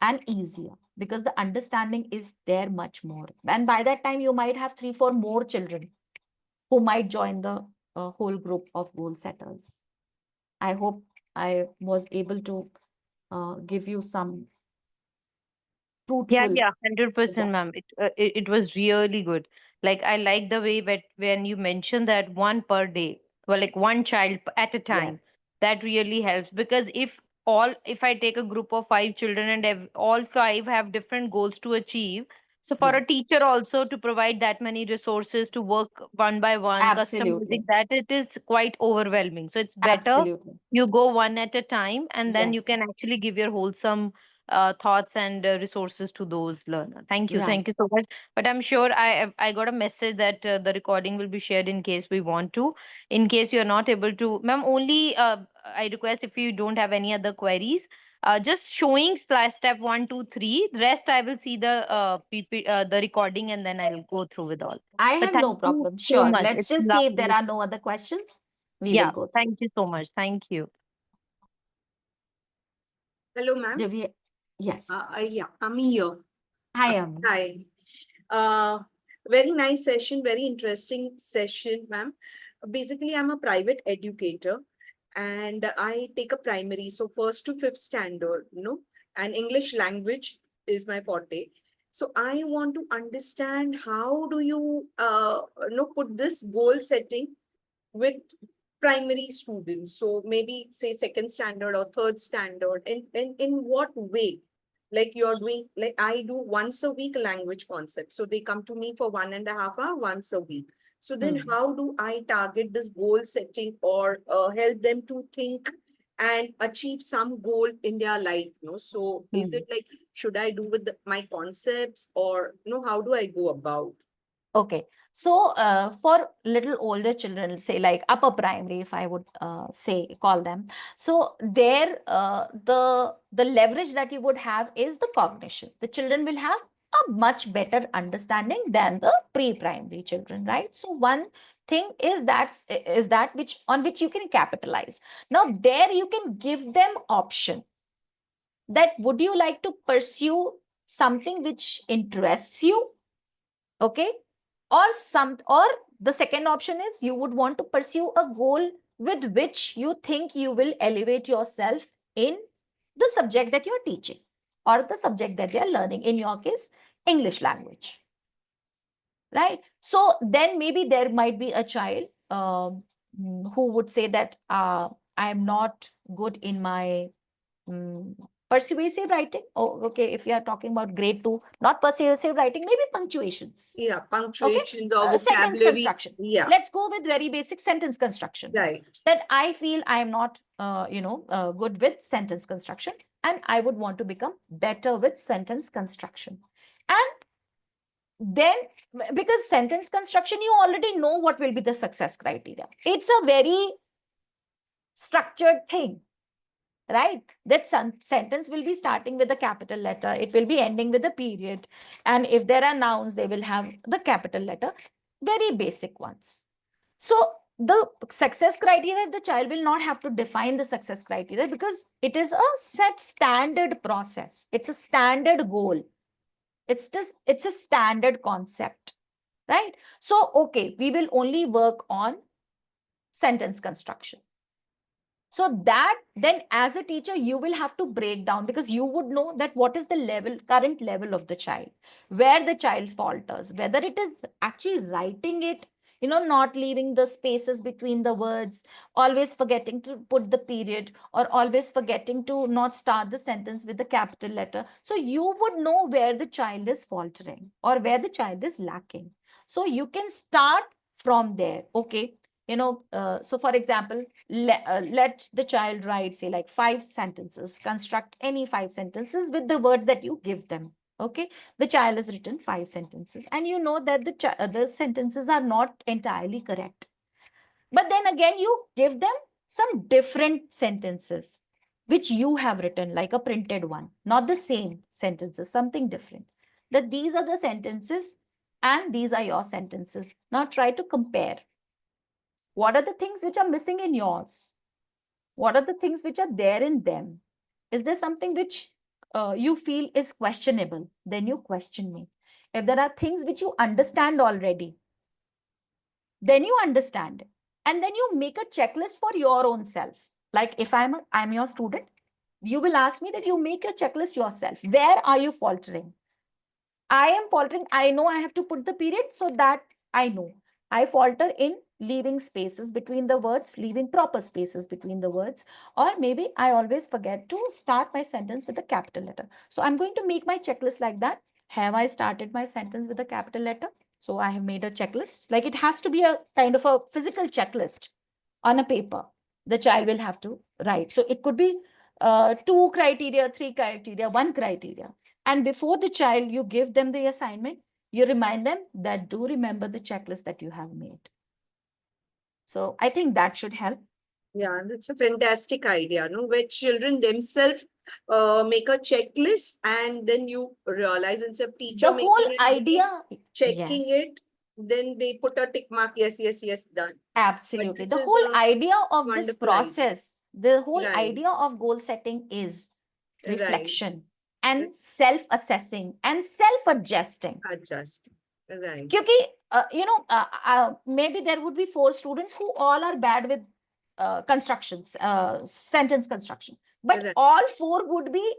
S1: and easier because the understanding is there much more. And by that time, you might have 3 4 more children who might join the whole group of goal setters. I hope I was able to give you some
S4: Yeah,
S1: fruitful
S4: yeah, 100%,
S1: suggestions.
S4: ma'am. It was really good. Like, I like the way that when you mentioned that one per day, well, like one child at a
S1: Yes,
S4: time, that really helps. Because if I take a group of 5 children and all five have different goals to achieve, so for a
S1: yes,
S4: teacher also to provide that many resources to work one by one, customizing
S1: absolutely.
S4: that, it is quite overwhelming. So it's better
S1: Absolutely.
S4: you go one at a time, and then you can
S1: Yes.
S4: actually give your wholesome thoughts and resources to those learners.
S1: Right.
S4: Thank you so much. But I'm sure I got a message that the recording will be shared in case we want to. In case you are not able to, ma'am, only I request if you don't have any other queries, just showing slash step 1, 2, 3. The rest I will see the recording and then I'll go through with all.
S1: I
S4: But
S1: have
S4: thank
S1: no
S4: you
S1: problem.
S4: so
S1: Sure.
S4: much.
S1: Let's
S4: It's
S1: just see if there
S4: lovely.
S1: are no other questions. We will
S4: Yeah,
S1: go through.
S4: thank you so much. Thank you.
S2: Hello, ma'am.
S1: Divya, yes.
S2: Yeah, I'm here.
S1: Hi, Am.
S2: Hi. Uh, Very nice session, very interesting session, ma'am. Basically, I'm a private educator and I take a primary, so first to fifth standard, and English language is my forte. So I want to understand how do you, put this goal setting with primary students. So maybe say second standard or third standard. And in what way? Like you're doing, like I do once a week language concept. So they come to me for 1.5 hours once a week. So then
S1: Hmm.
S2: how do I target this goal setting or help them to think and achieve some goal in their life? So is
S1: Hmm.
S2: it like, should I do with my concepts or how do I go about?
S1: Okay. So, for little older children, say like upper primary, if I would say call them, so there the leverage that you would have is the cognition. The children will have a much better understanding than the pre-primary children, right? So one thing is that which on which you can capitalize. Now there you can give them option that would you like to pursue something which interests you, okay, or the second option is you would want to pursue a goal with which you think you will elevate yourself in the subject that you're teaching or the subject that they're learning, in your case English language, right? So then maybe there might be a child who would say that I am not good in my Mm, persuasive writing. Oh, okay. If you are talking about grade 2, not persuasive writing, maybe punctuations.
S2: Yeah,
S1: Okay.
S2: punctuations or
S1: Sentence
S2: vocabulary.
S1: construction.
S2: Yeah,
S1: Let's go with very basic sentence construction.
S2: right.
S1: That I feel I am not, good with sentence construction, and I would want to become better with sentence construction. And then, because sentence construction, you already know what will be the success criteria. It's a very structured thing, right? That sentence will be starting with a capital letter, it will be ending with a period, and if there are nouns they will have the capital letter, very basic ones. So the success criteria, the child will not have to define the success criteria because it is a set standard process, it's a standard goal, it's a standard concept, right? So okay, we will only work on sentence construction. So that then as a teacher, you will have to break down because you would know that what is the current level of the child, where the child falters, whether it is actually writing it, not leaving the spaces between the words, always forgetting to put the period, or always forgetting to not start the sentence with the capital letter. So you would know where the child is faltering or where the child is lacking. So you can start from there. Okay, So for example, let the child write, say, like 5 sentences, construct any 5 sentences with the words that you give them. Okay, the child has written 5 sentences, and you know that the sentences are not entirely correct. But then again, you give them some different sentences which you have written, like a printed one, not the same sentences, something different. That these are the sentences and these are your sentences. Now try to compare. What are the things which are missing in yours? What are the things which are there in them? Is there something which you feel is questionable? Then you question me. If there are things which you understand already, then you understand it. And then you make a checklist for your own self. Like if I'm your student, you will ask me that you make your checklist yourself. Where are you faltering? I am faltering. I know I have to put the period, so that I know. I falter in leaving spaces between the words, leaving proper spaces between the words, or maybe I always forget to start my sentence with a capital letter. So I'm going to make my checklist like that. Have I started my sentence with a capital letter? So I have made a checklist. Like it has to be a kind of a physical checklist on a paper. The child will have to write. So it could be 2 criteria, 3 criteria, 1 criteria. And before the child, you give them the assignment, you remind them that do remember the checklist that you have made. So I think that should help.
S2: Yeah, that's a fantastic idea, no? Where children themselves make a checklist and then you realize instead of teacher
S1: The whole
S2: making it,
S1: idea,
S2: checking
S1: yes,
S2: it, then they put a tick mark, yes, yes, yes, done. But
S1: absolutely.
S2: this
S1: The
S2: is
S1: whole
S2: a
S1: idea of this
S2: wonderful idea.
S1: process, the whole
S2: Right,
S1: idea of goal setting is
S2: right.
S1: reflection and self-assessing and self-adjusting.
S2: Adjust. Right,
S1: क्योंकि maybe there would be 4 students who all are bad with constructions, sentence construction, but
S2: right.
S1: all 4 would be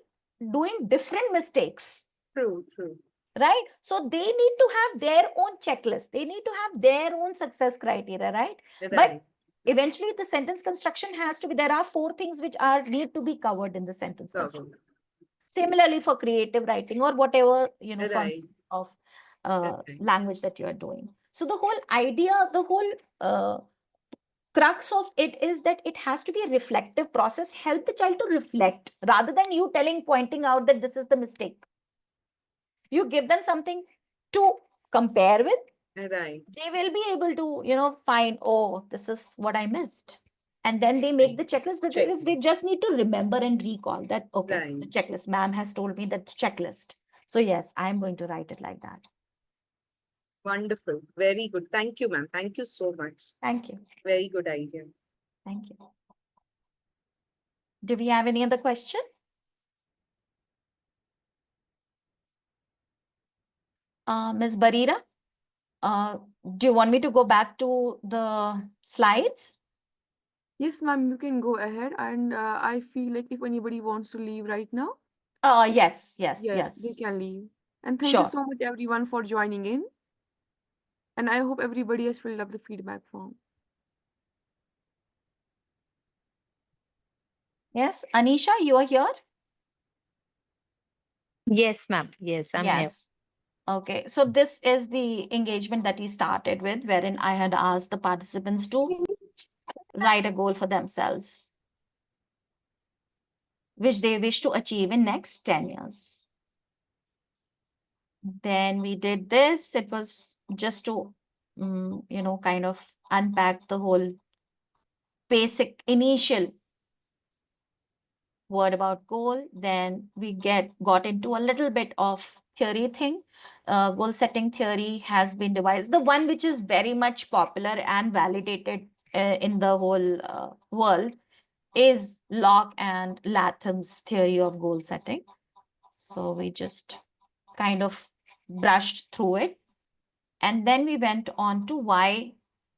S1: doing different mistakes,
S2: True, true.
S1: right? So they need to have their own checklist, they need to have their own success criteria, right? But
S2: Right.
S1: eventually the sentence construction has to be, there are 4 things which are need to be covered in the sentence construction.
S2: Covered.
S1: Similarly for creative writing or whatever
S2: Right.
S1: concept of
S2: Right.
S1: language that you are doing. So the whole idea, the whole crux of it is that it has to be a reflective process. Help the child to reflect rather than you pointing out that this is the mistake. You give them something to compare with.
S2: Right.
S1: They will be able to find, oh, this is what I missed. And then they make the checklist because they just need to remember and recall that, okay, the
S2: Right.
S1: checklist, ma'am has told me that checklist. So yes, I'm going to write it like that.
S2: Wonderful. Very good. Thank you, ma'am. Thank you so much.
S1: Thank you.
S2: Very good idea.
S1: Thank you. Do we have any other question? Ms. Barira, do you want me to go back to the slides?
S5: Yes, ma'am, you can go ahead. And I feel like if anybody wants to leave right now,
S1: Yes, yes,
S5: yeah, they
S1: yes.
S5: can leave. And thank you
S1: Sure.
S5: so much, everyone, for joining in. And I hope everybody has filled up the feedback form.
S1: Yes, Anisha, you are here?
S4: Yes, ma'am. Yes, I'm here.
S1: Yes. Okay, so this is the engagement that we started with, wherein I had asked the participants to write a goal for themselves, which they wish to achieve in next 10 years. Then we did this. It was just to, kind of unpack the whole basic initial word about goal. Then we got into a little bit of theory thing. Goal setting theory has been devised. The one which is very much popular and validated in the whole world is Locke and Latham's theory of goal setting. So we just kind of brushed through it. And then we went on to why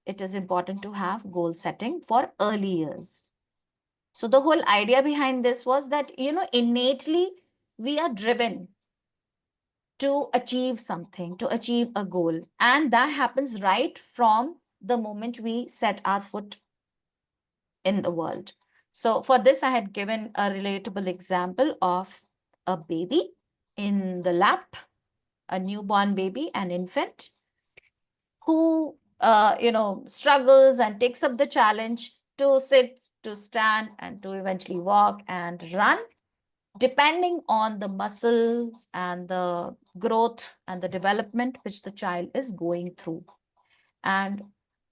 S1: it is important to have goal setting for early years. So the whole idea behind this was that, innately we are driven to achieve something, to achieve a goal. And that happens right from the moment we set our foot in the world. So for this, I had given a relatable example of a baby in the lap, a newborn baby, an infant, who struggles and takes up the challenge to sit, to stand, and to eventually walk and run, depending on the muscles and the growth and the development which the child is going through. And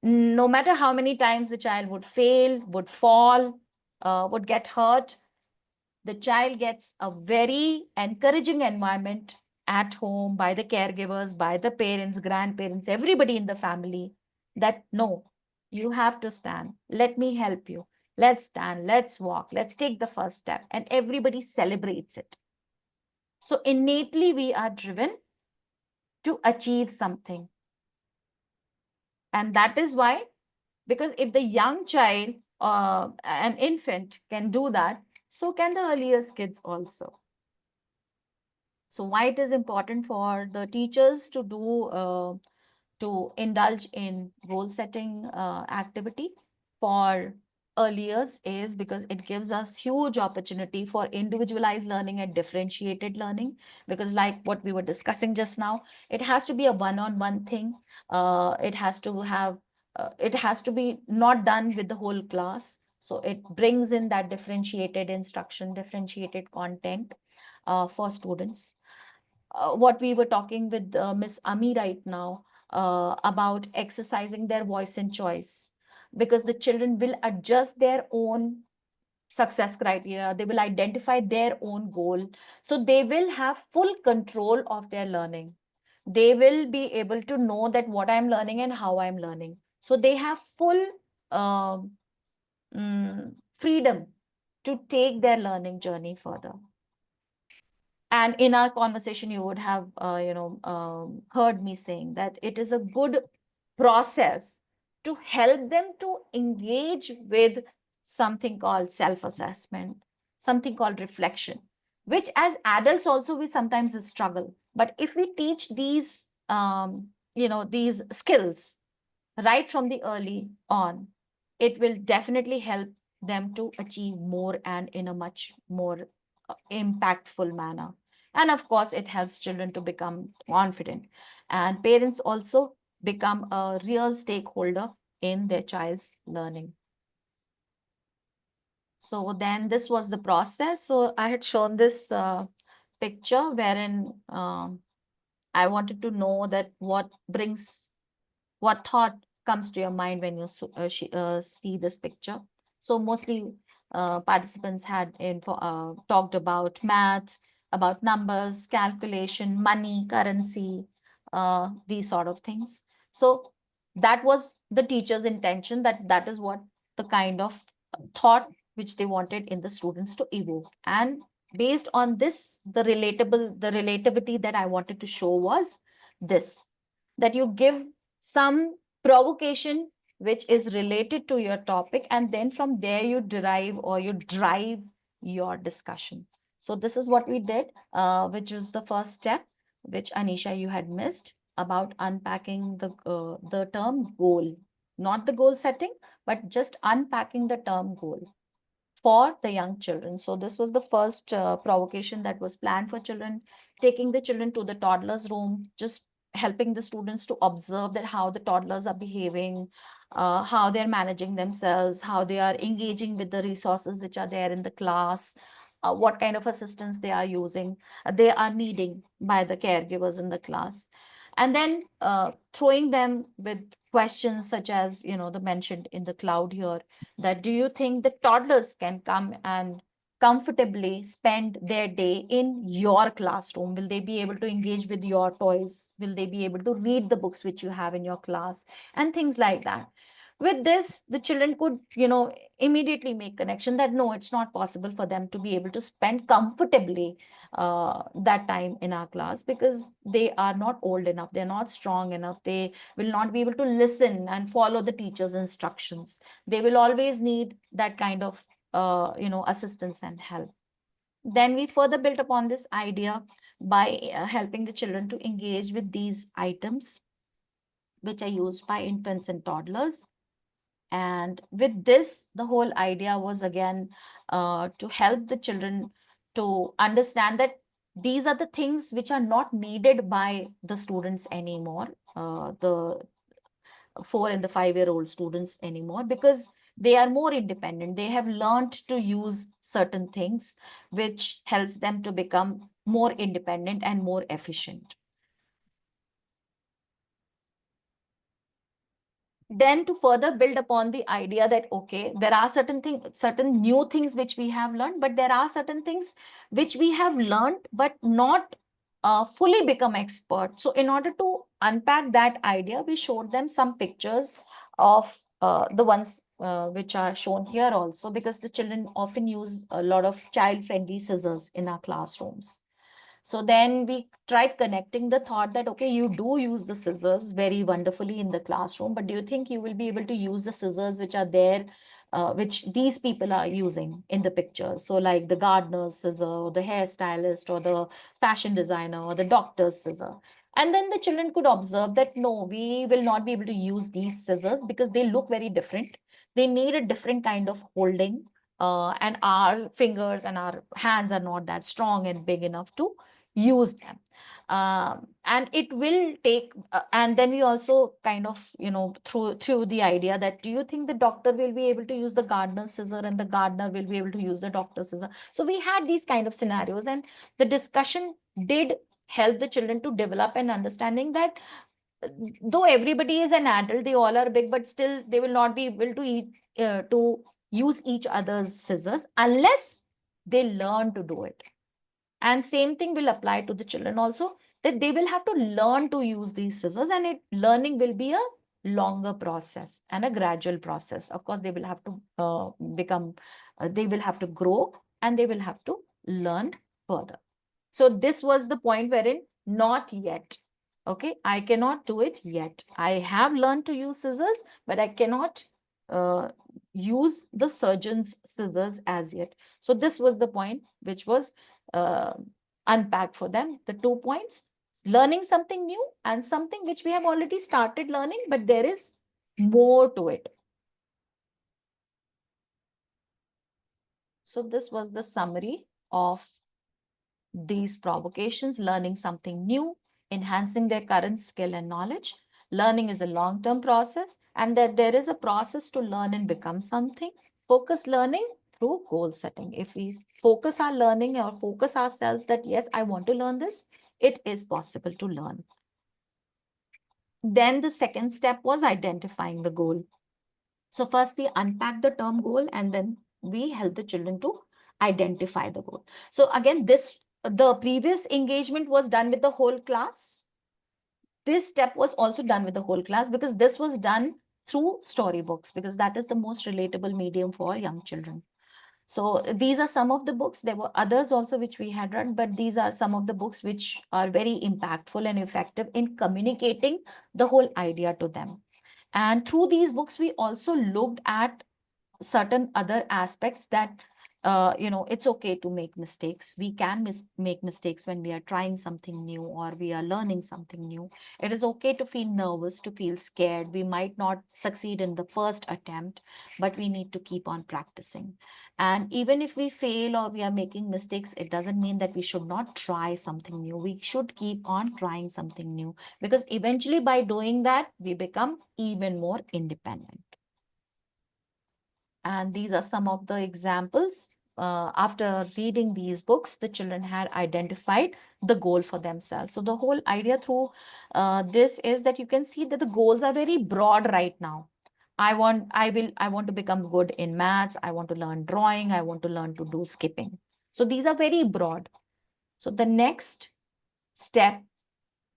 S1: no matter how many times the child would fail, would fall, would get hurt, the child gets a very encouraging environment at home by the caregivers, by the parents, grandparents, everybody in the family, that no, you have to stand. Let me help you. Let's stand, let's walk, let's take the first step. And everybody celebrates it. So innately, we are driven to achieve something. And that is why, because if the young child, an infant, can do that, so can the earliest kids also. So why it is important for the teachers to do to indulge in goal setting activity for early years is because it gives us huge opportunity for individualized learning and differentiated learning. Because like what we were discussing just now, it has to be a one-on-one thing. It has to be not done with the whole class. So it brings in that differentiated instruction, differentiated content for students. What we were talking with Miss Ami right now about exercising their voice and choice, because the children will adjust their own success criteria, they will identify their own goal, so they will have full control of their learning. They will be able to know that what I'm learning and how I'm learning. So they have full um freedom to take their learning journey further. And in our conversation, you would have, heard me saying that it is a good process to help them to engage with something called self-assessment, something called reflection, which as adults also we sometimes struggle. But if we teach these skills right from the early on, it will definitely help them to achieve more and in a much more impactful manner. And of course, it helps children to become confident. And parents also become a real stakeholder in their child's learning. So then this was the process. So I had shown this picture wherein I wanted to know that what thought comes to your mind when you see this picture. So mostly participants had talked about math, about numbers, calculation, money, currency, these sort of things. So that was the teacher's intention, that that is what the kind of thought which they wanted in the students to evoke. And based on this, the relativity that I wanted to show was this, that you give some provocation which is related to your topic, and then from there you derive or you drive your discussion. So this is what we did, which was the first step, which Anisha you had missed, about unpacking the term goal, not the goal setting, but just unpacking the term goal for the young children. So this was the first provocation that was planned for children, taking the children to the toddlers room, just helping the students to observe that how the toddlers are behaving, how they're managing themselves, how they are engaging with the resources which are there in the class, what kind of assistance they are using, they are needing by the caregivers in the class. And then throwing them with questions such as, the mentioned in the cloud here, that do you think the toddlers can come and comfortably spend their day in your classroom? Will they be able to engage with your toys? Will they be able to read the books which you have in your class? And things like that. With this, the children could, immediately make connection that no, it's not possible for them to be able to spend comfortably that time in our class, because they are not old enough, they're not strong enough, they will not be able to listen and follow the teacher's instructions. They will always need that kind of assistance and help. Then we further built upon this idea by helping the children to engage with these items which are used by infants and toddlers. And with this, the whole idea was again to help the children to understand that these are the things which are not needed by the students anymore. The 4 and the 5-year-old students anymore, because they are more independent. They have learned to use certain things, which helps them to become more independent and more efficient. Then to further build upon the idea that, okay, there are certain new things which we have learned, but there are certain things which we have learned but not fully become expert. So in order to unpack that idea, we showed them some pictures of the ones which are shown here also, because the children often use a lot of child friendly scissors in our classrooms. So then we tried connecting the thought that, okay, you do use the scissors very wonderfully in the classroom, but do you think you will be able to use the scissors which are there, which these people are using in the pictures? So like the gardener's scissor, or the hairstylist, or the fashion designer, or the doctor's scissor. And then the children could observe that, no, we will not be able to use these scissors because they look very different. They need a different kind of holding. And our fingers and our hands are not that strong and big enough to use them. And it will take and then we also kind of, through the idea that, do you think the doctor will be able to use the gardener's scissor, and the gardener will be able to use the doctor's scissor? So we had these kind of scenarios, and the discussion did help the children to develop an understanding that though everybody is an adult, they all are big, but still they will not be able to to use each other's scissors unless they learn to do it. And same thing will apply to the children also, that they will have to learn to use these scissors, and learning will be a longer process and a gradual process. Of course, they will have to they will have to grow, and they will have to learn further. So this was the point wherein not yet. Okay, I cannot do it yet. I have learned to use scissors, but I cannot uh, use the surgeon's scissors as yet. So this was the point which was uh, unpacked for them. The 2 points: learning something new and something which we have already started learning, but there is more to it. So this was the summary of these provocations: learning something new, enhancing their current skill and knowledge. Learning is a long-term process, and that there is a process to learn and become something. Focus learning through goal setting. If we focus our learning or focus ourselves that, yes, I want to learn this, it is possible to learn. Then the second step was identifying the goal. So first we unpack the term goal, and then we help the children to identify the goal. So again, the previous engagement was done with the whole class. This step was also done with the whole class, because this was done through storybooks, because that is the most relatable medium for young children. So these are some of the books. There were others also which we had read, but these are some of the books which are very impactful and effective in communicating the whole idea to them. And through these books, we also looked at certain other aspects that it's okay to make mistakes. We can make mistakes when we are trying something new or we are learning something new. It is okay to feel nervous, to feel scared. We might not succeed in the first attempt, but we need to keep on practicing. And even if we fail or we are making mistakes, it doesn't mean that we should not try something new. We should keep on trying something new, because eventually by doing that, we become even more independent. And these are some of the examples. After reading these books, the children had identified the goal for themselves. So the whole idea through this is that you can see that the goals are very broad right now. I want to become good in maths. I want to learn drawing. I want to learn to do skipping. So these are very broad. So the next step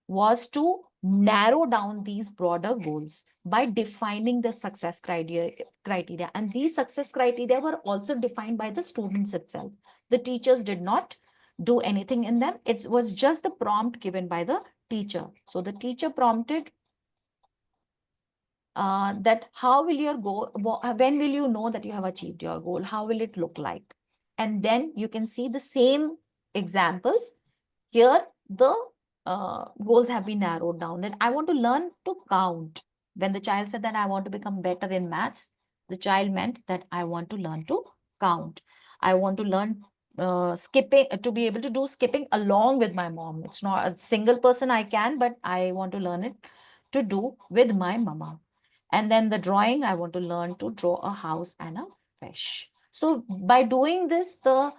S1: was to narrow down these broader goals by defining the success criteria. And these success criteria were also defined by the students itself. The teachers did not do anything in them. It was just the prompt given by the teacher. So the teacher prompted that how will your goal, when will you know that you have achieved your goal? How will it look like? And then you can see the same examples. Here, the goals have been narrowed down, that I want to learn to count. When the child said that I want to become better in maths, the child meant that I want to learn to count. I want to learn skipping, to be able to do skipping along with my mom. It's not a single person I can, but I want to learn it to do with my mama. And then the drawing, I want to learn to draw a house and a fish. So by doing this, the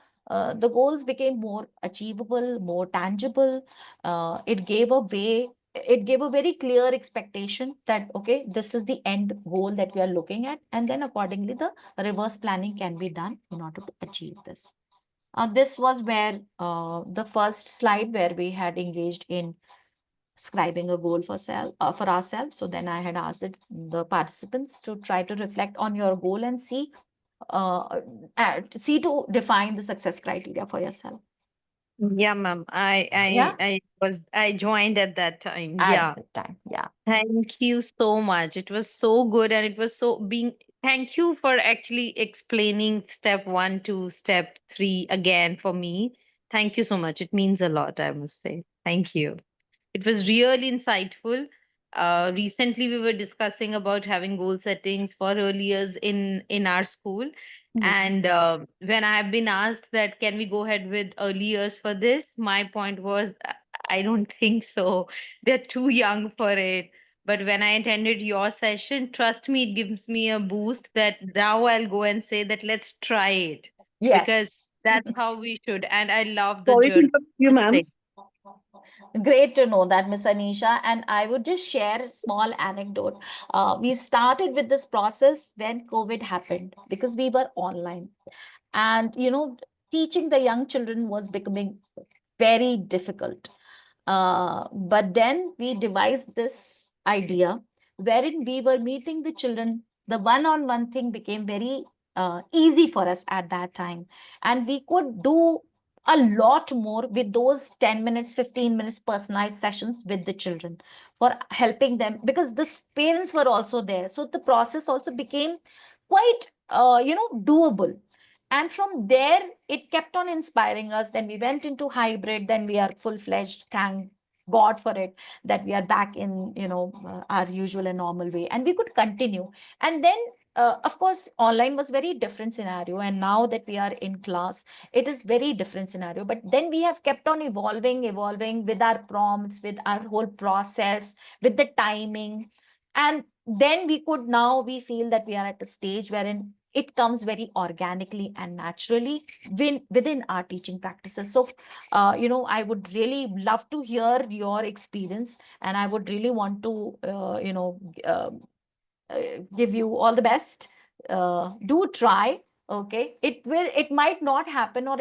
S1: goals became more achievable, more tangible. It gave a way, it gave a very clear expectation that, okay, this is the end goal that we are looking at. And then accordingly, the reverse planning can be done in order to achieve this. This was where the first slide where we had engaged in scribing a goal for ourselves. So then I had asked the participants to try to reflect on your goal and uh, see to define the success criteria for yourself.
S4: Yeah, ma'am.
S1: Yeah,
S4: I joined at that time.
S1: at
S4: Yeah.
S1: the time. Yeah.
S4: Thank you so much. It was so good, and it was so being thank you for actually explaining step 1 to step 3 again for me. Thank you so much. It means a lot, I must say. Thank you. It was really insightful. Recently, we were discussing about having goal settings for early years in our school, and when I have been asked that can we go ahead with early years for this, my point was I don't think so. They're too young for it. But when I attended your session, trust me, it gives me a boost that now I'll go and say that let's try it because
S1: Yes.
S4: that's how we should. And I love the
S6: Sorry to
S4: journey.
S6: interrupt you, ma'am.
S1: Great to know that, Miss Anisha. And I would just share a small anecdote. We started with this process when COVID happened because we were online. And, teaching the young children was becoming very difficult. But then we devised this idea wherein we were meeting the children. The one on one thing became very easy for us at that time. And we could do a lot more with those 10 minutes, 15 minutes personalized sessions with the children for helping them because the parents were also there. So the process also became quite, doable. And from there, it kept on inspiring us. Then we went into hybrid, then we are full-fledged. Thank God for it, that we are back in, our usual and normal way. And we could continue. And then, of course, online was very different scenario. And now that we are in class, it is very different scenario. But then we have kept on evolving with our prompts, with our whole process, with the timing. And then we feel that we are at a stage wherein it comes very organically and naturally within our teaching practices. So, I would really love to hear your experience, and I would really want to, give you all the best. Do try. Okay, it might not happen, or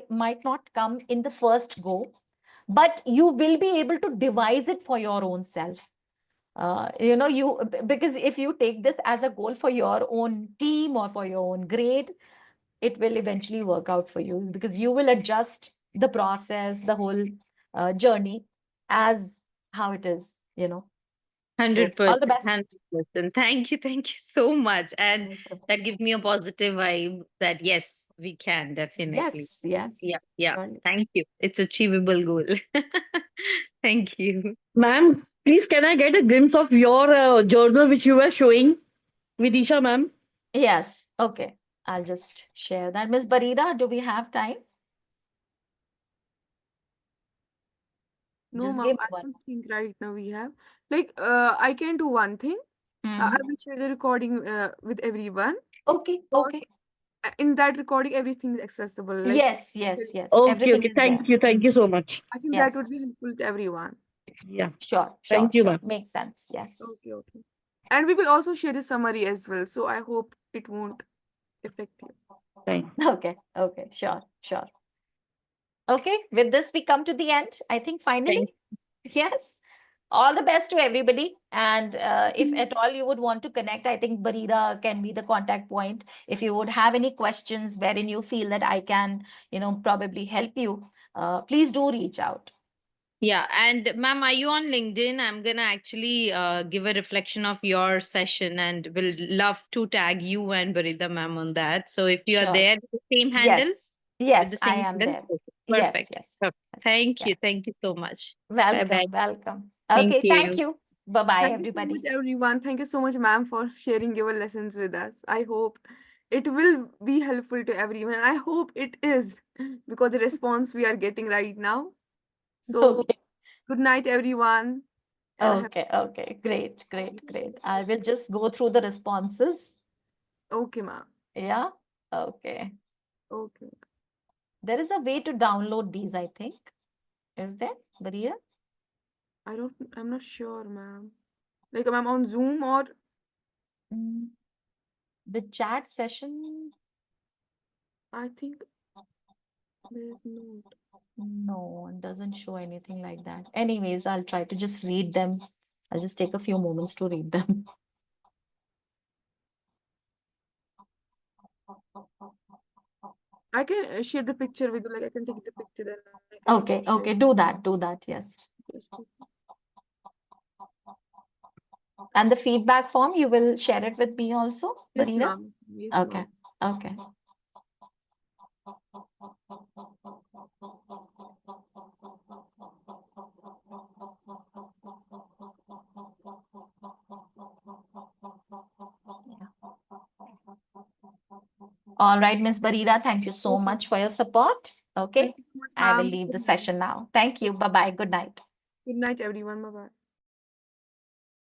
S1: might not come in the first go, but you will be able to devise it for your own self. Because if you take this as a goal for your own team or for your own grade, it will eventually work out for you because you will adjust the process, the whole journey as how it is, so all the
S4: 100%,
S1: best.
S4: 100%. Thank you so much. And that gives me a positive vibe that yes, we can definitely.
S1: Yes,
S4: Yeah,
S1: yes,
S4: yeah.
S1: surely.
S4: Thank you. It's achievable goal. Thank you.
S6: Ma'am, please can I get a glimpse of your journal which you were showing with Isha, ma'am?
S1: Yes, okay, I'll just share that. Miss Barida, do we have time?
S5: No,
S1: Just
S5: ma'am,
S1: give me
S5: I
S1: one.
S5: don't think right now we have. Like, I can do one thing. I
S1: Mhm.
S5: will share the recording with everyone.
S1: Okay,
S5: Because
S1: okay.
S5: in that recording, everything is accessible. Like,
S1: Yes, yes, yes,
S6: Okay,
S1: everything
S6: okay.
S1: is there.
S6: Thank you so much.
S5: I think that would
S1: Yes,
S5: be helpful to everyone.
S6: Yeah,
S1: sure, sure,
S6: thank you,
S1: sure,
S6: ma'am.
S1: makes sense. Yes.
S5: Okay, okay. And we will also share the summary as well. So I hope it won't affect you.
S6: Thank.
S1: Okay, okay, sure, sure. Okay, with this, we come to the end. I think finally,
S4: Thank
S1: yes. All the best to everybody. And if at all you would want to connect, I think Barira can be the contact point. If you would have any questions wherein you feel that I can, probably help you, please do reach out.
S4: Yeah, and ma'am, are you on LinkedIn? I'm gonna actually give a reflection of your session and will love to tag you and Barida ma'am on that. So if you are
S1: Sure.
S4: there with the same handle,
S1: Yes. Yes,
S4: with the
S1: I
S4: same
S1: am
S4: handle,
S1: there.
S4: okay,
S1: Yes,
S4: perfect.
S1: yes,
S4: Okay.
S1: yes, yeah.
S4: Thank you so much. Bye bye.
S1: Welcome, welcome.
S4: Thank
S1: Okay, thank
S4: you.
S1: you. Bye-bye,
S5: Thank you so much,
S1: everybody.
S5: everyone. Thank you so much, ma'am, for sharing your lessons with us. I hope it will be helpful to everyone. I hope it is because the response we are getting right now. So,
S1: Okay.
S5: good night, everyone. and I have.
S1: Okay, okay, great, great,
S5: Yes,
S1: great.
S5: yes,
S1: I
S5: yes.
S1: will just go through the responses.
S5: Okay, ma'am.
S1: Yeah, okay.
S5: Okay.
S1: There is a way to download these, I think. Is there, Maria?
S5: I'm not sure, ma'am. Like, ma'am, on Zoom or
S1: Mm, the chat session?
S5: I think there's no.
S1: No, it doesn't show anything like that. Anyways, I'll try to just read them. I'll just take a few moments to read them.
S5: I can share the picture with you. Like, I can take the picture and I can
S1: Okay,
S5: share.
S1: okay, do that, yes.
S5: Just
S1: And the feedback form, you will share it with me also,
S5: yes,
S1: Barira?
S5: ma'am. Yes,
S1: Okay,
S5: ma'am.
S1: okay. All right, Miss Barira, thank you so
S5: Okay.
S1: much for your support. Okay,
S5: Thank you so much,
S1: I will
S5: ma'am.
S1: leave the
S5: Good
S1: session now. Thank you. Bye-bye. Good night.
S5: night, everyone. Bye bye.